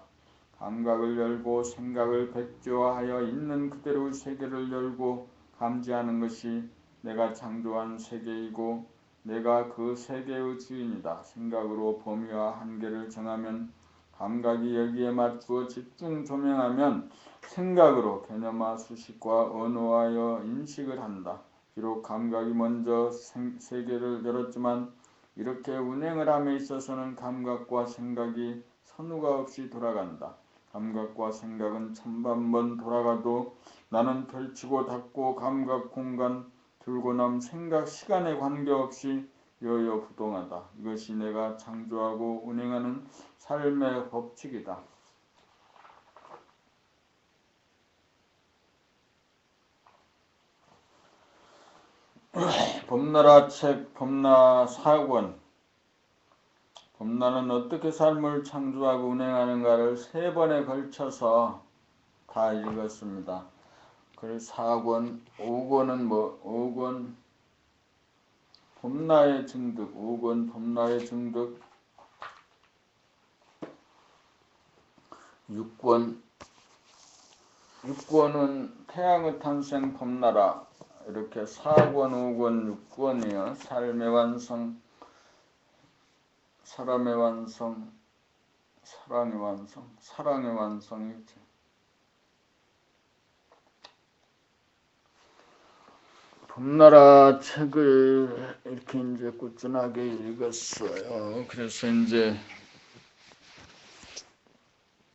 Speaker 1: 감각을 열고 생각을 백지화하여 있는 그대로의 세계를 열고 감지하는 것이 내가 창조한 세계이고 내가 그 세계의 주인이다. 생각으로 범위와 한계를 정하면 감각이 여기에 맞추어 집중 조명하면 생각으로 개념화 수식과 언어하여 인식을 한다. 비록 감각이 먼저 세계를 열었지만 이렇게 운행을 함에 있어서는 감각과 생각이 선후가 없이 돌아간다. 감각과 생각은 천만번 돌아가도 나는 펼치고 닫고 감각 공간 들고 남 생각 시간에 관계없이 여여부동하다. 이것이 내가 창조하고 운행하는 삶의 법칙이다. 범나라 책 범나 4권. 범나는 어떻게 삶을 창조하고 운행하는가를 3번에 걸쳐서 다 읽었습니다. 그래서 4권, 5권은 5권 범나의 증득, 5권 범나의 증득, 6권은 태양의 탄생 범나라. 이렇게 4권, 5권, 6권이요. 삶의 완성, 사람의 완성, 사랑의 완성, 사랑의 완성이죠. 범나라 책을 이렇게 이제 꾸준하게 읽었어요. 그래서 이제